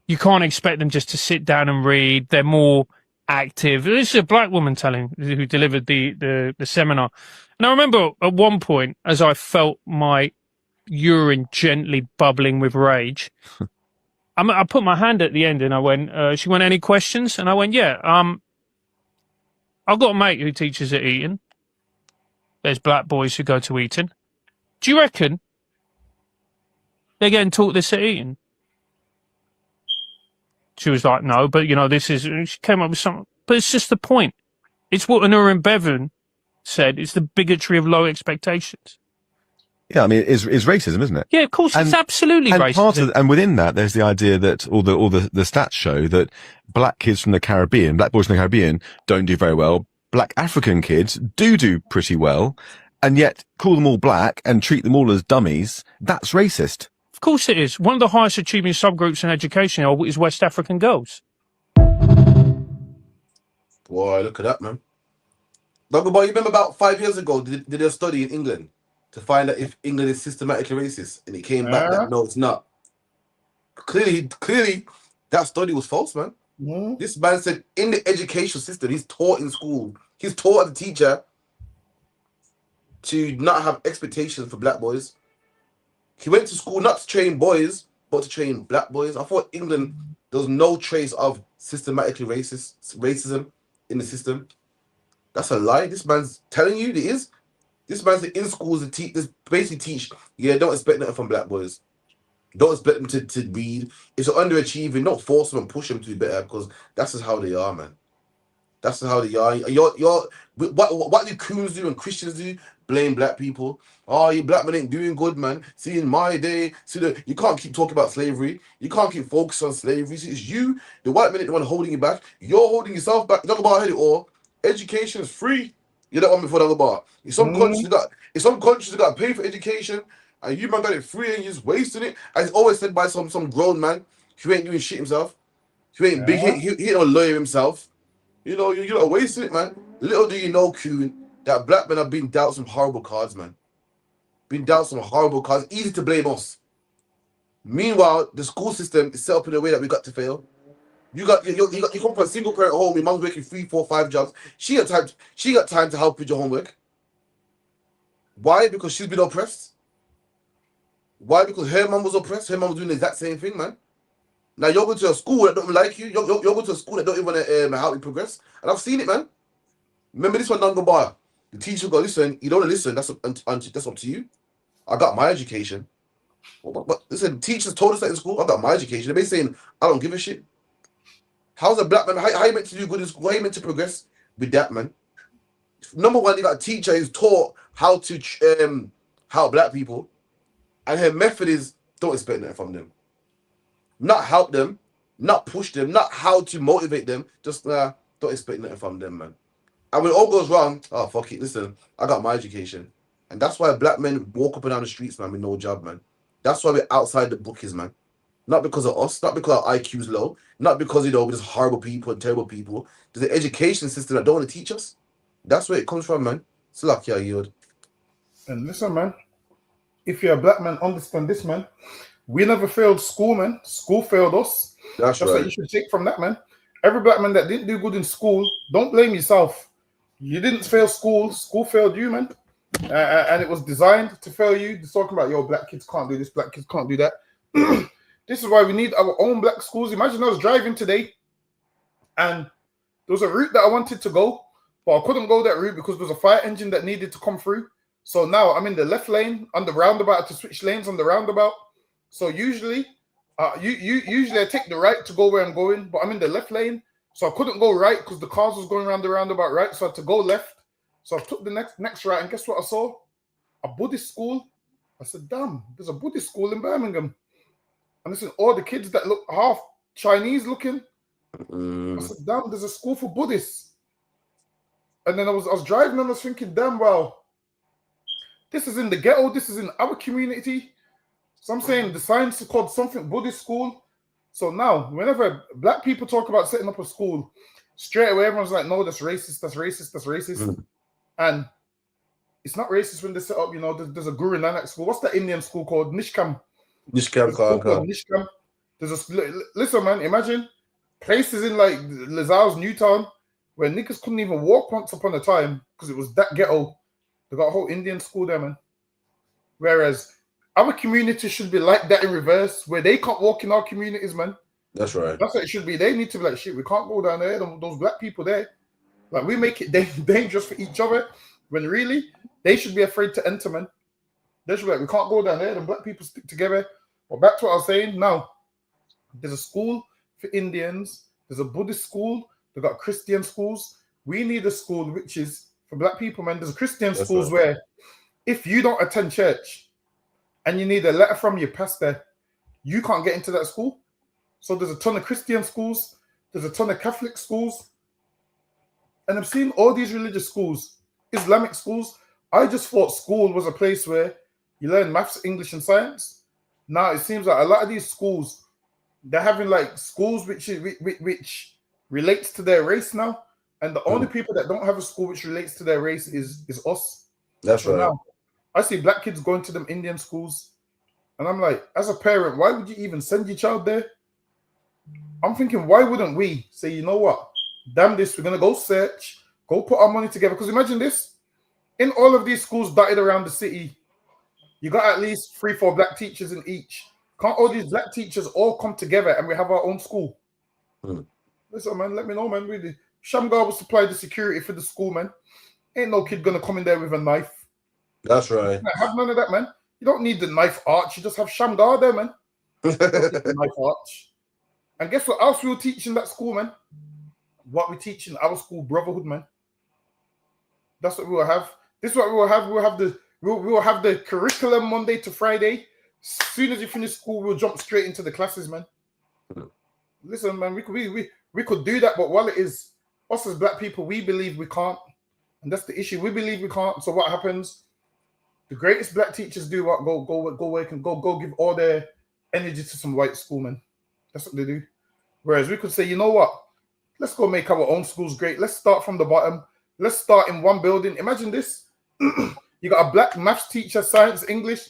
You can't expect them just to sit down and read. They're more active. This is a black woman who delivered the seminar. And I remember at one point, as I felt my urine gently bubbling with rage, I put my hand at the end and I went, she went, any questions? And I went, yeah, I've got a mate who teaches at Eton. There's black boys who go to Eton. Do you reckon they're getting taught this at Eton? She was like, no, but this is, she came up with something, but it's just the point. It's what Anura Bevan said. It's the bigotry of low expectations. Yeah, I mean, it's racism, isn't it? Yeah, of course, it's absolutely racism. And within that, there's the idea that all the stats show that black kids from the Caribbean, black boys from the Caribbean, don't do very well. Black African kids do pretty well, and yet call them all black and treat them all as dummies. That's racist. Of course it is. One of the highest achieving subgroups in education is West African girls. Boy, look at that, man. But you remember about 5 years ago, did a study in England to find out if England is systematically racist, and it came back that no, it's not. Clearly, that study was false, man. This man said in the education system, he's taught in school, he's taught as a teacher to not have expectations for black boys. He went to school not to train boys, but to train black boys. I thought England, there was no trace of systematically racism in the system. That's a lie. This man's telling you it is. This man's in schools to basically teach, yeah, don't expect nothing from black boys. Don't expect them to read. If they're underachieving, don't force them and push them to be better, because that's just how they are, man. That's just how they are. What do coons do and Christians do? Blame black people. Oh, you black men ain't doing good, man. See, in my day, you can't keep talking about slavery. You can't keep focused on slavery. See, it's you, the white men, the one holding you back. You're holding yourself back. Talk about it all. Education is free. You don't want me for the other bar. In some countries, you got to pay for education, and you man got it free and you're just wasting it. As always said by some grown man who ain't doing shit himself. Who ain't big. He ain't no lawyer himself. You're not wasting it, man. Little do you know, Kuhn, that black men have been dealt some horrible cards, man. Been dealt some horrible cards. Easy to blame us. Meanwhile, the school system is set up in a way that we got to fail. You come from a single parent home. Your mom's working 3, 4, 5 jobs. She got time to help with your homework. Why? Because she's been oppressed. Why? Because her mom was oppressed. Her mom was doing the exact same thing, man. Now you're going to a school that don't like you. You're going to a school that don't even want to help you progress. And I've seen it, man. Remember this one, Nanga Bar. The teacher go, listen. You don't want to listen. That's up to you. I got my education. But listen, teachers told us that in school. I got my education. They're basically saying, I don't give a shit. How's a black man? How you meant to do good in school? How you meant to progress with that, man? Number one, you got a teacher who's taught how to help black people, and her method is don't expect nothing from them. Not help them, not push them, not how to motivate them. Just don't expect nothing from them, man. And when it all goes wrong, oh fuck it. Listen, I got my education, and that's why black men walk up and down the streets, man, with no job, man. That's why we're outside the bookies, man. Not because of us, not because our IQ's low, not because, we're just horrible people and terrible people. There's an education system that don't want to teach us. That's where it comes from, man. It's like, yeah, yield. And listen, man, if you're a black man, understand this, man. We never failed school, man. School failed us. That's right. What you should take from that, man. Every black man that didn't do good in school, don't blame yourself. You didn't fail school. School failed you, man. And it was designed to fail you. Just talking about, black kids can't do this, black kids can't do that. This is why we need our own black schools. Imagine I was driving today and there was a route that I wanted to go, but I couldn't go that route because there was a fire engine that needed to come through. So now I'm in the left lane on the roundabout to switch lanes on the roundabout. So usually I take the right to go where I'm going, but I'm in the left lane. So I couldn't go right because the cars was going around the roundabout right. So I had to go left. So I took the next right, and guess what I saw? A Buddhist school. I said, damn, there's a Buddhist school in Birmingham. And listen, all the kids that look half Chinese looking. I said, damn, there's a school for Buddhists. And then I was driving and I was thinking, damn, well, this is in the ghetto. This is in our community. So I'm saying the signs is called something Buddhist school. So now, whenever black people talk about setting up a school, straight away everyone's like, no, that's racist, that's racist, that's racist. And it's not racist when they set up, you know, there's a Guru Nanak school. What's that Indian school called? Nishkam. Nishkam. Listen, man, imagine places in like Lazar's Newtown where niggas couldn't even walk once upon a time because it was that ghetto. They got a whole Indian school there, man. Whereas our community should be like that in reverse, where they can't walk in our communities, man. That's right. That's what it should be. They need to be like, shit, we can't go down there. Those black people there. Like, we make it dangerous for each other when really they should be afraid to enter, man. They should be like, we can't go down there. The black people stick together. Well, back to what I was saying. Now, there's a school for Indians. There's a Buddhist school. They've got Christian schools. We need a school which is for black people, man. There's Christian schools where if you don't attend church and you need a letter from your pastor, you can't get into that school. So there's a ton of Christian schools. There's a ton of Catholic schools. And I've seen all these religious schools, Islamic schools. I just thought school was a place where you learn maths, English, and science. Now it seems like a lot of these schools, they're having like schools which relates to their race now. And the only people that don't have a school which relates to their race is us. That's right. Now, I see black kids going to them Indian schools. And I'm like, as a parent, why would you even send your child there? I'm thinking, why wouldn't we say, you know what? Damn this, we're going to go search, go put our money together. Because imagine this. In all of these schools dotted around the city, you got at least 3-4 black teachers in each. Can't all these black teachers all come together and we have our own school? Listen, man, let me know, man. Really. Shamgar will supply the security for the school, man. Ain't no kid going to come in there with a knife. That's right. Have none of that, man. You don't need the knife arch. You just have Shamgar there, man. The knife arch. And guess what else we will teach in that school, man? What we teach in our school, brotherhood, man. That's what we will have. This is what we will have. We will have the curriculum Monday to Friday. As soon as you finish school, we'll jump straight into the classes, man. Listen, man, we could do that, but while it is us as black people, we believe we can't. And that's the issue. We believe we can't. So what happens? The greatest black teachers do what? Go work and go give all their energy to some white schoolmen. That's what they do. Whereas we could say, you know what? Let's go make our own schools great. Let's start from the bottom. Let's start in one building. Imagine this. You got a black maths teacher, science, English,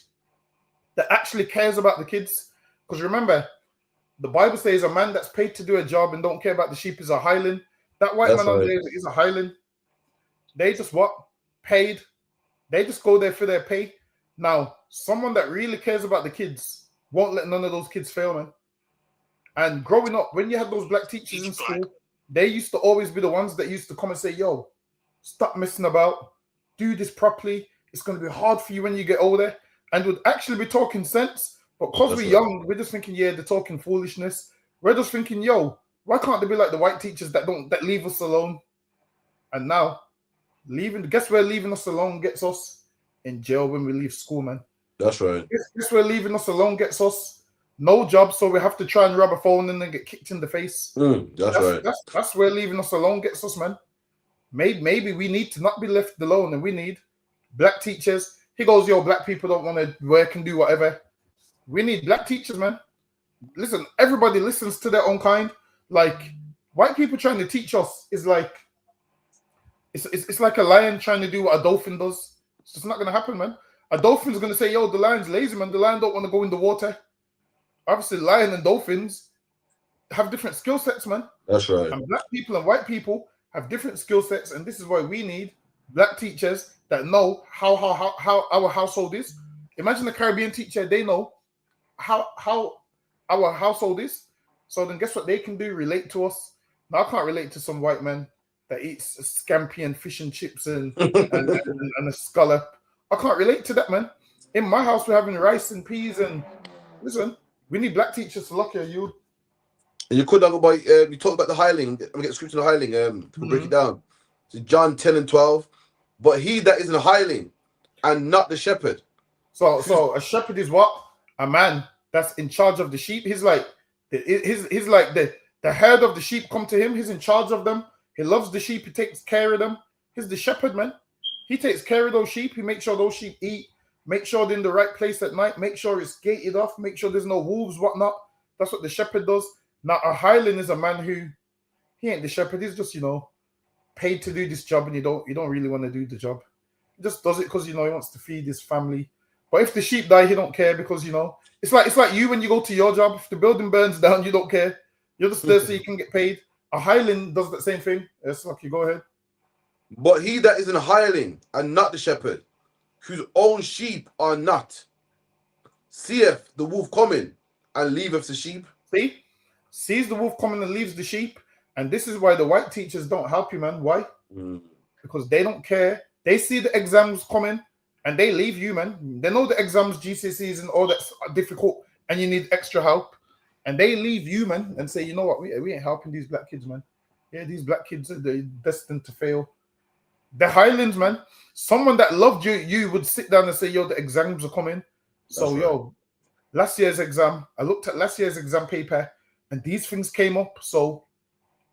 that actually cares about the kids. Because remember, the Bible says a man that's paid to do a job and don't care about the sheep is a highland. That white man over there is a highland. They just what? Paid. They just go there for their pay. Now, someone that really cares about the kids won't let none of those kids fail, man. And growing up, when you had those black teachers in school, they used to always be the ones that used to come and say, yo, stop messing about. Do this properly. It's going to be hard for you when you get older. And would actually be talking sense. But because we're young, we're just thinking, yeah, they're talking foolishness. We're just thinking, yo, why can't they be like the white teachers that leave us alone? And now, guess where leaving us alone gets us? In jail when we leave school, man. That's right. Guess where leaving us alone gets us? No job, so we have to try and rob a phone and then get kicked in the face. That's right. That's where leaving us alone gets us, man. Maybe we need to not be left alone, and we need black teachers. He goes, yo, black people don't want to work and do whatever. We need black teachers, man. Listen, everybody listens to their own kind. Like, white people trying to teach us is like, it's like a lion trying to do what a dolphin does. It's just not going to happen, man. A dolphin's going to say, yo, the lion's lazy, man. The lion don't want to go in the water. Obviously, lion and dolphins have different skill sets, man. That's right. And black people and white people have different skill sets, and this is why we need black teachers that know how our household is. Imagine a Caribbean teacher; they know how our household is. So then, guess what they can do? Relate to us. Now, I can't relate to some white man that eats scampi and fish and chips and a scallop. I can't relate to that, man. In my house, we're having rice and peas and listen. We need black teachers to look at you. And you could talk about you talk about the hireling. I'm gonna get scripture on the hireling. Break it down. So John 10 and 12. But he that is in the hireling and not the shepherd. So a shepherd is what? A man that's in charge of the sheep. He's like the herd of the sheep come to him. He's in charge of them. He loves the sheep. He takes care of them. He's the shepherd, man. He takes care of those sheep. He makes sure those sheep eat. Make sure they're in the right place at night. Make sure it's gated off. Make sure there's no wolves, whatnot. That's what the shepherd does. Now, a hireling is a man who, he ain't the shepherd. He's just, you know, paid to do this job, and you don't really want to do the job. He just does it because, you know, he wants to feed his family. But if the sheep die, he don't care because, you know, it's like you when you go to your job. If the building burns down, you don't care. You're just there so you can get paid. A hireling does that same thing. Yes, like you go ahead. But he that is an hireling and not the shepherd, whose own sheep are not, seeth the wolf coming and leaveth the sheep. See? Sees the wolf coming and leaves the sheep. And this is why the white teachers don't help you, man. Why? Because they don't care. They see the exams coming and they leave you, man. They know the exams, GCSEs and all that's difficult and you need extra help. And they leave you, man, and say, you know what, we ain't helping these black kids, man. Yeah, these black kids are destined to fail. The Highlands, man. Someone that loved you would sit down and say, yo, the exams are coming. So, yo, last year's exam, I looked at last year's exam paper and these things came up. So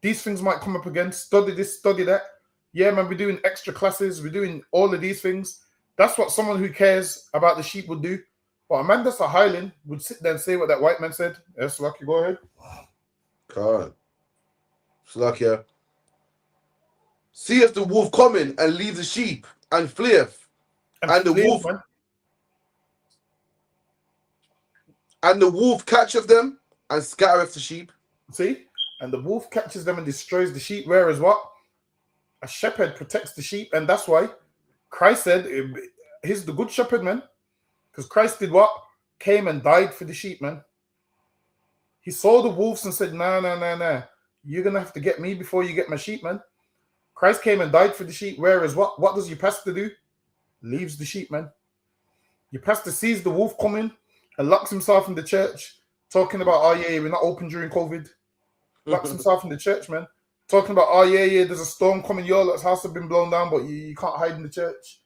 these things might come up again. Study this, study that. Yeah, man, we're doing extra classes. We're doing all of these things. That's what someone who cares about the sheep would do. But a man that's a Highland would sit there and say what that white man said. Yes, Lucky, go ahead. God. Slakia. Seeth the wolf coming and leaves the sheep and fleeth. And the wolf man. And the wolf catcheth them and scattereth the sheep. See? And the wolf catches them and destroys the sheep. Whereas what? A shepherd protects the sheep. And that's why Christ said, he's the good shepherd, man. Because Christ did what? Came and died for the sheep, man. He saw the wolves and said, nah. You're going to have to get me before you get my sheep, man. Christ came and died for the sheep. Whereas what does your pastor do? Leaves the sheep, man. Your pastor sees the wolf coming and locks himself in the church, talking about, oh, yeah, we're not open during COVID. Locks himself in the church, man. Talking about, oh, yeah, there's a storm coming. Your lot's house have been blown down, but you can't hide in the church.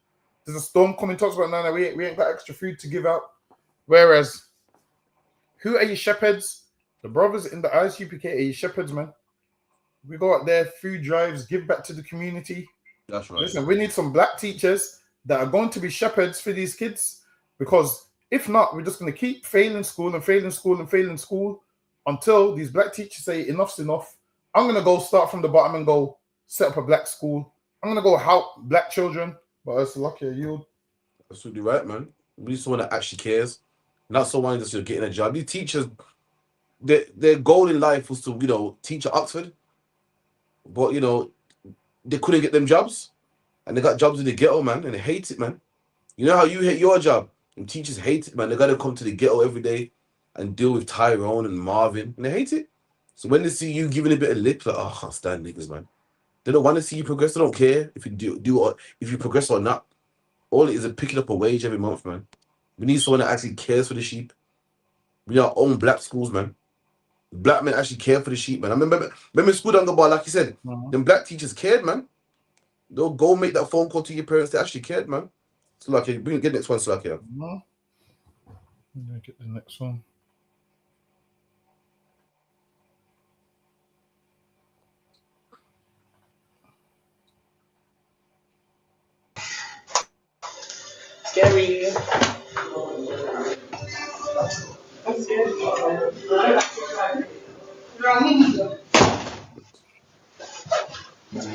There's a storm coming. Talks about, no, we ain't got extra food to give out. Whereas, who are your shepherds? The brothers in the ISUPK are your shepherds, man. We go out there, food drives, give back to the community. That's right. Listen, we need some black teachers that are going to be shepherds for these kids, because if not, we're just going to keep failing school until these black teachers say enough's enough. I'm going to go start from the bottom and go set up a black school. I'm going to go help black children. But it's lucky you. Absolutely right, man. We need someone that actually cares, not someone that's just getting a job. These teachers, their goal in life was to, you know, teach at Oxford, but, you know, they couldn't get them jobs, and they got jobs in the ghetto, man, and they hate it, man. You know how you hate your job, and teachers hate it, man. They got to come to the ghetto every day and deal with Tyrone and Marvin, and they hate it. So when they see you giving a bit of lip, like, oh, I can't stand niggas, man. They don't want to see you progress. They don't care if you do or if you progress or not. All it is picking up a wage every month, man. We need someone that actually cares for the sheep. We need our own black schools, man. Black men actually care for the sheep, man. I remember school down the bar, like you said, them black teachers cared, man. They'll go make that phone call to your parents. They actually cared, man. So like, get the next one, Slack here. Get the next one. Scary. I'm scared.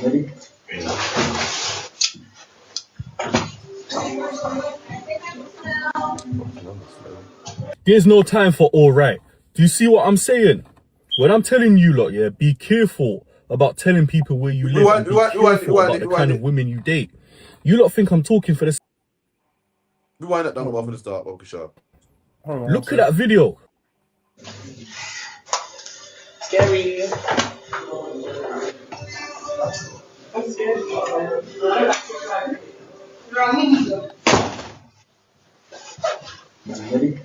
Ready? There's no time for all right. Do you see what I'm saying? When I'm telling you lot, yeah, be careful about telling people where you live and be careful about the kind of women you date. You lot think I'm talking for the... Rewind that down from the start, okay, sure. Look at that video. Scary. I'm scared. Ready?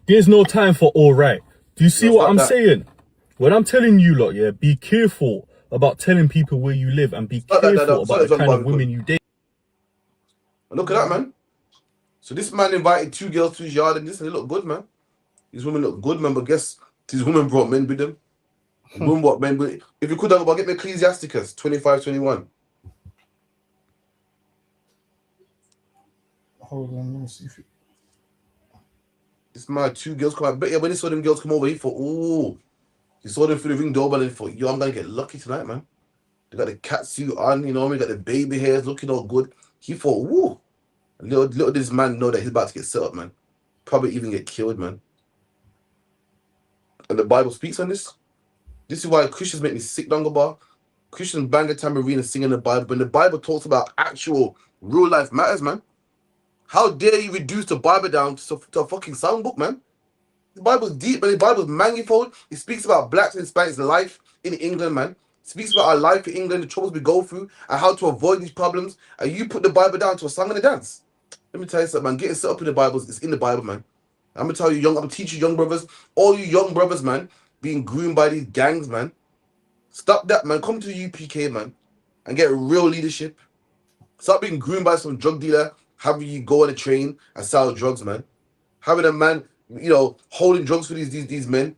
There's no time for all right. Do you see what I'm saying? When I'm telling you lot, yeah, be careful about telling people where you live and be careful about the kind of women you date. Look at that, man. So this man invited 2 girls to his yard and this, and they look good, man. These women look good, man, but guess these women brought men with them. Women brought men with. If you could, get me Ecclesiasticus 25:21. hold on, let me see if it... This man, 2 girls come out. But yeah, when he saw them girls come over, he thought, ooh. He saw them through the ring doorbell and he thought, yo, I'm gonna get lucky tonight, man. They got the cat suit on, you know what I mean? Got the baby hairs looking all good. He thought, woo. Little did this man know that he's about to get set up, man. Probably even get killed, man. And the Bible speaks on this. This is why Christians make me sick, Dungabar. Christians bang a tambourine and sing in the Bible. When the Bible talks about actual real life matters, man. How dare you reduce the Bible down to a fucking songbook, man? The Bible's deep, man. The Bible's manifold. It speaks about blacks and Hispanics' life in England, man. It speaks about our life in England, the troubles we go through, and how to avoid these problems. And you put the Bible down to a song and a dance. Let me tell you something, man. Getting set up in the Bible is in the Bible, man. I'm gonna tell you, I'm gonna teach you young brothers, all you young brothers, man, being groomed by these gangs, man. Stop that, man. Come to the UPK, man, and get real leadership. Stop being groomed by some drug dealer, having you go on a train and sell drugs, man. Having a man, you know, holding drugs for these men.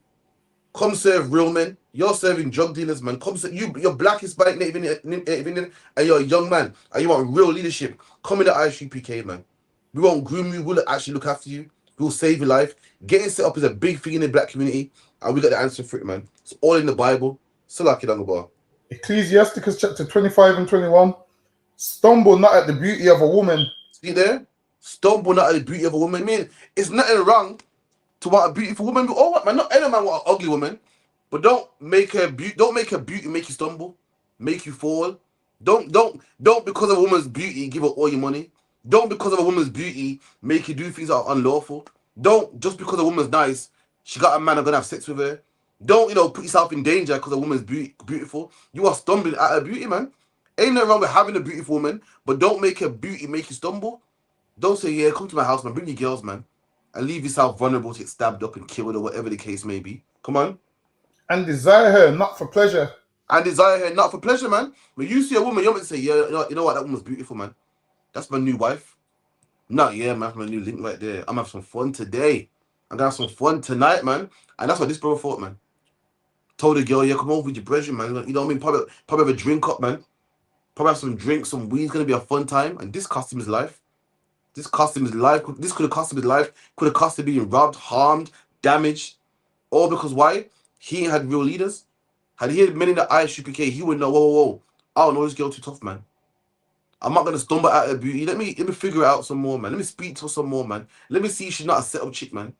Come serve real men. You're serving drug dealers, man. Come serve, you're black, Hispanic, Native Indian, and you're a young man, and you want real leadership. Come in the ISUPK, man. We won't groom you. We'll actually look after you. We'll save your life. Getting set up is a big thing in the black community, and we got the answer for it, man. It's all in the Bible. Salaki Dungabar. Ecclesiasticus chapter 25 and 21. Stumble not at the beauty of a woman. See there? Stumble not at the beauty of a woman. I mean, it's nothing wrong to want a beautiful woman. But what, man? Not any man want an ugly woman. But don't make her beauty make you stumble, make you fall. Don't because of a woman's beauty give her all your money. Don't because of a woman's beauty make you do things that are unlawful. Don't just because a woman's nice, she got a man I'm gonna have sex with her. Don't, you know, put yourself in danger because a woman's beautiful. You are stumbling at her beauty, man. Ain't nothing wrong with having a beautiful woman, but don't make her beauty make you stumble. Don't say, yeah, come to my house, man, bring your girls, man, and leave yourself vulnerable to get stabbed up and killed or whatever the case may be. Come on. And desire her not for pleasure. And desire her not for pleasure, man. When you see a woman, you're meant to say, yeah, you know what, that woman's beautiful, man. That's my new wife. Not, yeah, man, that's my new link right there. I'm gonna have some fun today. I'm gonna have some fun tonight, man. And that's what this brother thought, man. Told the girl, yeah, come over with your brethren, man. You know what I mean? Probably have a drink up, man. Probably have some drinks, some weed. It's gonna be a fun time. And this cost him his life. This cost him his life. This could have cost him his life. Could have cost him being robbed, harmed, damaged. All because why? He ain't had real leaders. Had he had men in the ISUPK, he would know, whoa. I don't know this girl too tough, man. I'm not gonna stumble at her beauty. Let me figure it out some more, man. Let me speak to her some more, man. Let me see if she's not a set-up chick, man.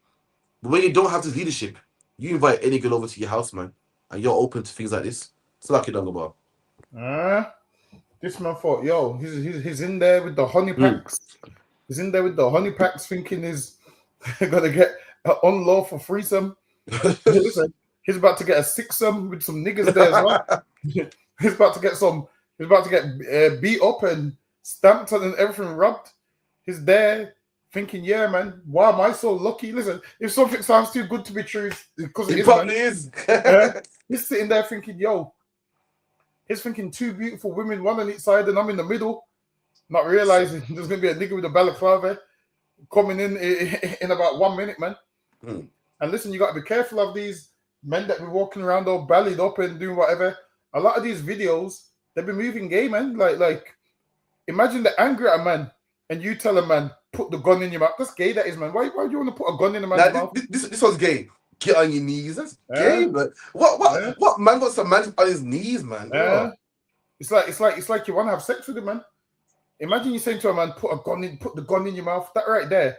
But when you don't have this leadership, you invite any girl over to your house, man, and you're open to things like this. It's like it, Dungabar. This man thought, yo, he's in there with the honey packs. He's in there with the honey packs, thinking he's gonna get an unlawful threesome. Listen, he's about to get a sixsome with some niggas there as well. He's about to get beat up and stamped and everything rubbed. He's there thinking, yeah, man, why am I so lucky? Listen, if something sounds too good to be true, because it probably is. He's sitting there thinking, yo, he's thinking 2 beautiful women, one on each side, and I'm in the middle, not realizing there's gonna be a nigga with a balaclava coming in about 1 minute, man. And listen, you got to be careful of these men that be walking around all bellied up and doing whatever. A lot of these videos, they've been moving gay, man. Like, imagine the anger at a man, and you tell a man, put the gun in your mouth. That's gay, that is, man. Why do you want to put a gun in a man's mouth? This was gay. Get on your knees. That's gay, man. What man got some man on his knees, man? It's like you want to have sex with him, man. Imagine you saying to a man, put the gun in your mouth. That right there,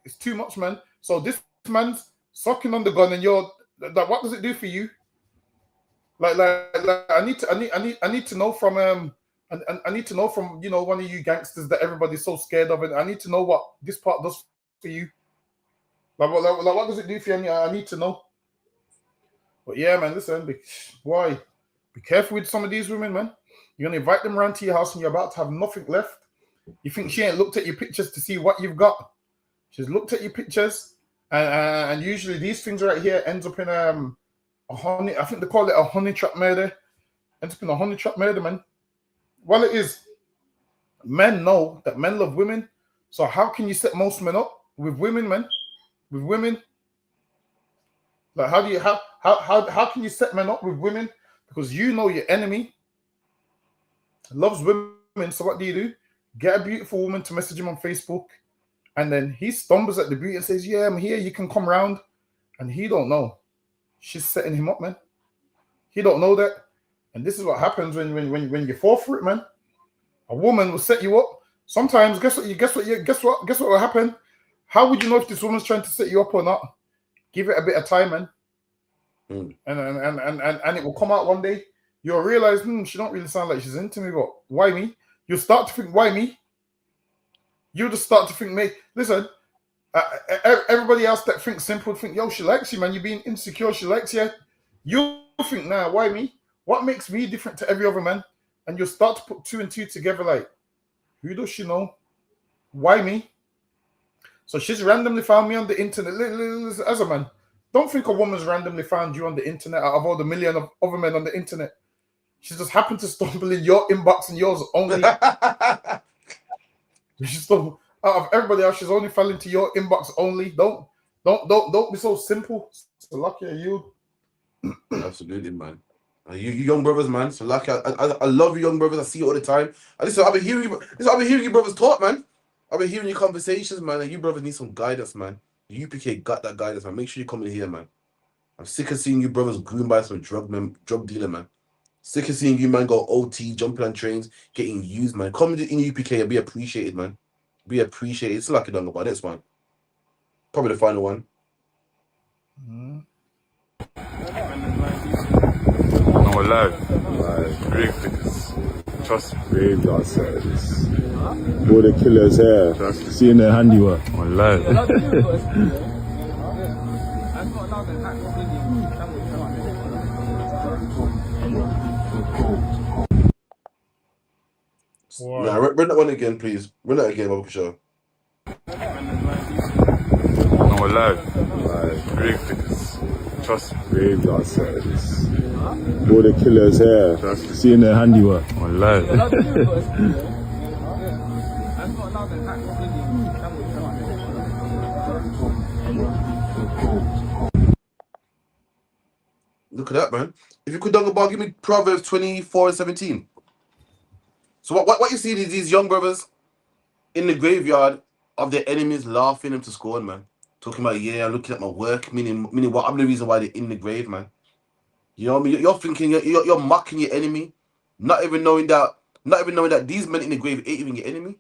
it's too much, man. So this man's sucking on the gun, and you're like, what does it do for you? Like I need to know from I need to know from, you know, one of you gangsters that everybody's so scared of, and I need to know what this part does for you. Like what does it do for you? I need to know. But yeah, man, listen, be careful with some of these women, man. You're gonna invite them around to your house, and you're about to have nothing left. You think she ain't looked at your pictures to see what you've got? She's looked at your pictures, and usually these things right here ends up in a honey. I think they call it a honey trap murder. Ends up in a honey trap murder, man. Well, it is. Men know that men love women, so how can you set most men up with women, man? With women, like how can you set men up with women? Because you know your enemy loves women. So what do? get a beautiful woman to message him on Facebook, and then he stumbles at the beauty and says, yeah, I'm here, you can come round. And he don't know. She's setting him up, man. He don't know that. And this is what happens when you fall for it, man. A woman will set you up. Sometimes, guess what will happen? How would you know if this woman's trying to set you up or not? Give it a bit of time, man. And it will come out one day. You'll realize, she don't really sound like she's into me, but why me? You start to think, why me? You just start to think, mate, listen, everybody else that thinks simple think, yo, she likes you, man. You're being insecure, she likes you. You think, nah, why me? What makes me different to every other man? And you start to put 2 and 2 together, like, who does she know? Why me? So she's randomly found me on the internet. As a man, don't think a woman's randomly found you on the internet out of all the million of other men on the internet. She just happened to stumble in your inbox and yours only. Out of everybody else, she's only fell into your inbox only. Don't be so simple. So lucky are you. Absolutely, man. You young brothers, man. So lucky. I love you, young brothers. I see you all the time. And listen, I've been hearing you brothers talk, man. I've been hearing your conversations, man. And you brothers need some guidance, man. The UPK got that guidance, man. Make sure you come in here, man. I'm sick of seeing you brothers groomed by some drug dealer, man. Sick of seeing you, man, go OT, jumping on trains, getting used, man. Come in UPK and be appreciated, man. Be appreciated. It's lucky done about this one. Probably the final one. I'm alive. Grave diggers. Trust me. Grave dancers. All the killers here. Trust me. Seeing their handiwork. I'm alive. Wow. Nah, run that one again, please. Run that again, Baba Show. I'm alive. Grave diggers. Trust me. Grave dancers. All the killers here. Trust me. Seeing their handiwork. I'm alive. Look at that, man. If you could dunk a ball, give me Proverbs 24:17. So what you see is these young brothers in the graveyard of their enemies laughing them to scorn, man. Talking about, yeah, I'm looking at my work, meaning what? I'm the reason why they're in the grave, man. You know what I mean? You're thinking, you're mocking your enemy, not even knowing that these men in the grave ain't even your enemy.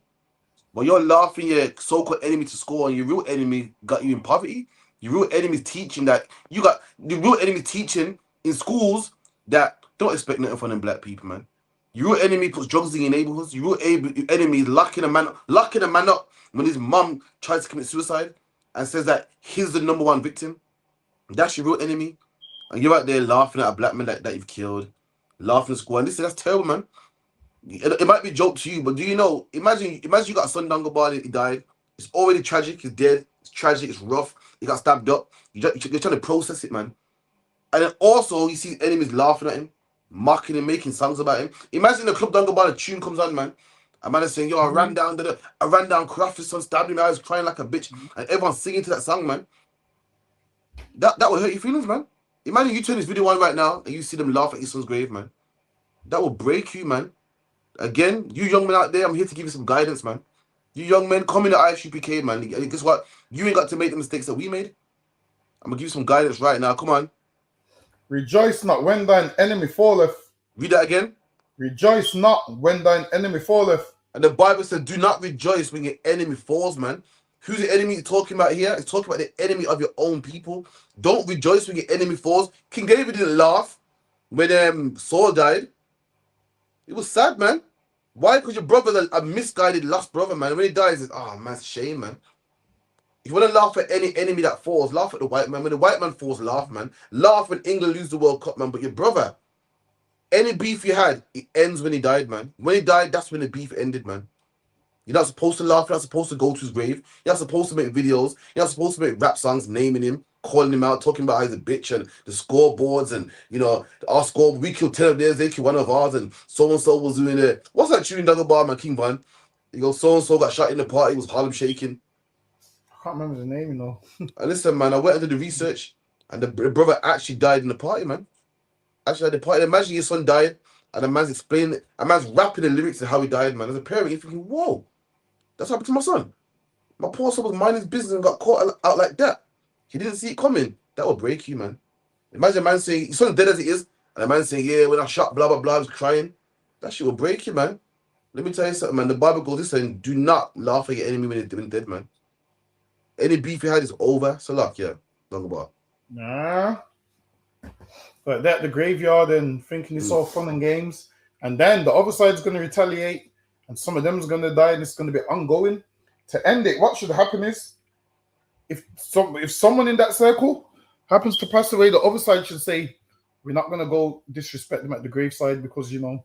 But you're laughing your so-called enemy to scorn. Your real enemy got you in poverty. Your real enemy is teaching that you got the real enemy teaching in schools that don't expect nothing from them black people, man. Your real enemy puts drugs in your neighborhoods. Your real enemy is locking a man up when his mum tries to commit suicide and says that he's the #1 victim. That's your real enemy. And you're out there laughing at a black man that you've killed, laughing at school. And that's terrible, man. It might be a joke to you, but do you know, imagine you got a son Dangabali, he died. It's already tragic, he's dead. It's tragic, it's rough. He got stabbed up. You're trying to process it, man. And then also, you see enemies laughing at him, mocking him, making songs about him. Imagine the Club Dangabali tune comes on, man. A man is saying, yo, I ran down Crafty's son, stabbed him, I was crying like a bitch. And everyone's singing to that song, man. That will hurt your feelings, man. Imagine you turn this video on right now and you see them laugh at your son's grave, man. That will break you, man. Again, you young men out there, I'm here to give you some guidance, man. You young men, come in the IFUPK, man. And guess what? You ain't got to make the mistakes that we made. I'm going to give you some guidance right now. Come on. Rejoice not when thine enemy falleth. Read that again. Rejoice not when thine enemy falleth. And the Bible said, do not rejoice when your enemy falls, man. Who's the enemy you're talking about here? It's talking about the enemy of your own people. Don't rejoice when your enemy falls. King David didn't laugh when Saul died. It was sad, man. Why? Because your brother's a misguided, lost brother, man. When he dies, it's, oh, man, it's a shame, man. If you want to laugh at any enemy that falls, laugh at the white man. When the white man falls, laugh, man. Laugh when England lose the World Cup, man. But your brother, any beef you had, it ends when he died, man. When he died, that's when the beef ended, man. You're not supposed to laugh. You're not supposed to go to his grave. You're not supposed to make videos. You're not supposed to make rap songs naming him, calling him out, talking about how he's a bitch and the scoreboards and, you know, our score, we killed 10 of theirs, they killed 1 of ours, and so-and-so was doing it. What's that tune, Duggar Bar, man, King Von? You go, so-and-so got shot in the party, was Harlem shaking. I can't remember the name, you know. And listen, man, I went into the research and the brother actually died in the party, man. Actually, at the party, imagine your son died and a man's explaining it, a man's rapping the lyrics of how he died, man. As a parent, you're thinking, whoa, that's what happened to my son. My poor son was minding his business and got caught out like that. He didn't see it coming. That will break you, man. Imagine a man saying, his son's dead as it is, and a man saying, yeah, when I shot, blah, blah, blah, I was crying. That shit will break you, man. Let me tell you something, man. The Bible goes this saying, do not laugh at your enemy when they're dead, man. Any beef you had is over. So, luck, yeah. Long about. Nah. But that, the graveyard and thinking it's all fun and games. And then the other side's going to retaliate, and some of them's going to die, and it's going to be ongoing. To end it, what should happen is, if someone in that circle happens to pass away, the other side should say, we're not going to go disrespect them at the graveside because, you know,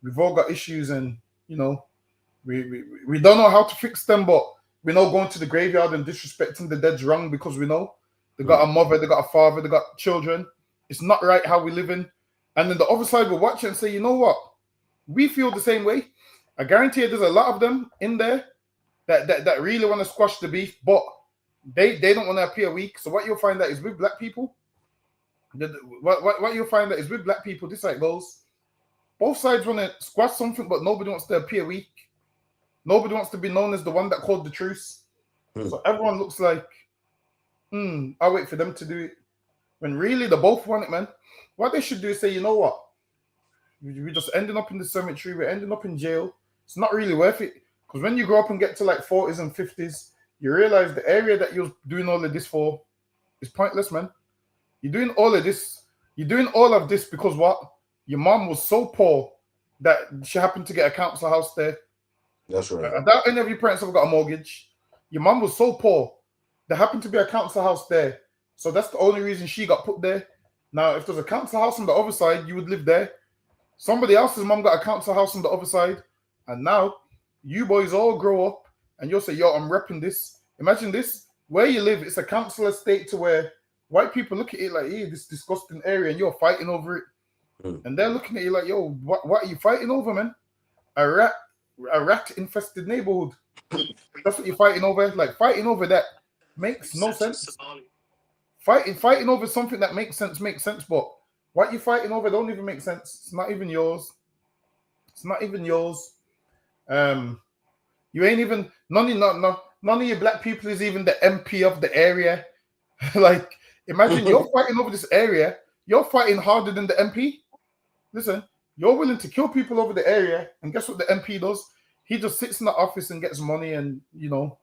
we've all got issues and, you know, we don't know how to fix them, but we know going to the graveyard and disrespecting the dead's wrong because we know they got a mother, they got a father, they got children. It's not right how we live in. And then the other side will watch it and say, you know what? We feel the same way. I guarantee you there's a lot of them in there that really want to squash the beef, but they don't want to appear weak. So what you'll find out is with black people, what you'll find out is with black people, this like goes. Both sides want to squash something, but nobody wants to appear weak. Nobody wants to be known as the one that called the truce. So everyone looks like, I'll wait for them to do it. When really they both want it, man. What they should do is say, you know what? We're just ending up in the cemetery. We're ending up in jail. It's not really worth it. Because when you grow up and get to like 40s and 50s, you realize the area that you're doing all of this for is pointless, man. You're doing all of this. You're doing all of this because what? Your mom was so poor that she happened to get a council house there. That's right. I doubt any of your parents have got a mortgage. Your mom was so poor. There happened to be a council house there. So that's the only reason she got put there. Now, if there's a council house on the other side, you would live there. Somebody else's mom got a council house on the other side. And now, you boys all grow up and you'll say, yo, I'm repping this. Imagine this. Where you live, it's a council estate to where white people look at it like, hey, this disgusting area, and you're fighting over it. And they're looking at you like, yo, what are you fighting over, man? A rat-infested neighborhood. That's what you're fighting over. Like, fighting over that makes no sense. Fighting over something that makes sense, but what you're fighting over don't even make sense. It's not even yours. It's not even yours. You ain't even none of your black people is even the MP of the area. Like, imagine you're fighting over this area. You're fighting harder than the MP. Listen, you're willing to kill people over the area, and guess what the MP does? He just sits in the office and gets money, and you know,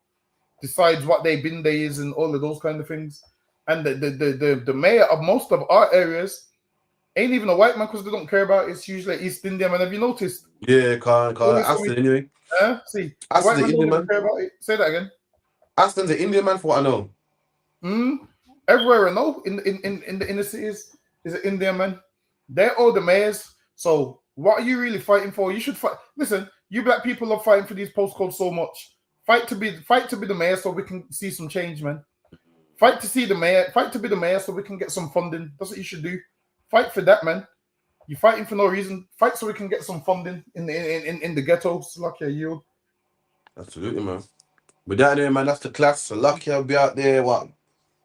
decides what day bin day is and all of those kind of things. And the mayor of most of our areas ain't even a white man because they don't care about it. It's usually East Indian man. Have you noticed? Yeah, can't. Aston anyway. See, Aston's the Indian man. Care about it. Say that again. Aston's the Indian man, for what I know. Everywhere I know in the inner cities is an Indian man. They're all the mayors. So what are you really fighting for? You should fight. Listen, you black people are fighting for these postcodes so much. Fight to be the mayor so we can see some change, man. Fight to be the mayor so we can get some funding. That's what you should do. Fight for that, man. You're fighting for no reason. Fight so we can get some funding in the ghettos. Lucky you. Absolutely, man. With that anyway, man, that's the class. So lucky I'll be out there. What?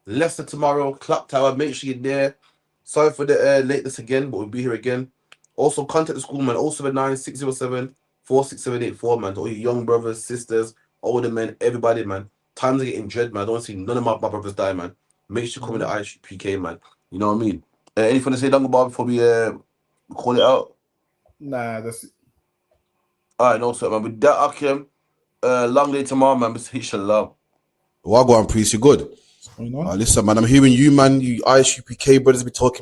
Leicester tomorrow, Clock Tower. Make sure you're there. Sorry for the lateness again, but we'll be here again. Also, contact the school, man. 079-607-46784, man. To all your young brothers, sisters, older men, everybody, man. Times are getting dread, man. I don't want to see none of my brothers die, man. Make sure you come in the ISUPK, man. You know what I mean? Anything to say, Dunga Bar, before we call it out? Nah, that's it. All right, no, sir, man. With that, Akim, long day tomorrow, man. Inshallah. Wagwan, priest, you good? What's going on? Listen, man, I'm hearing you, man. You ISUPK brothers be talking.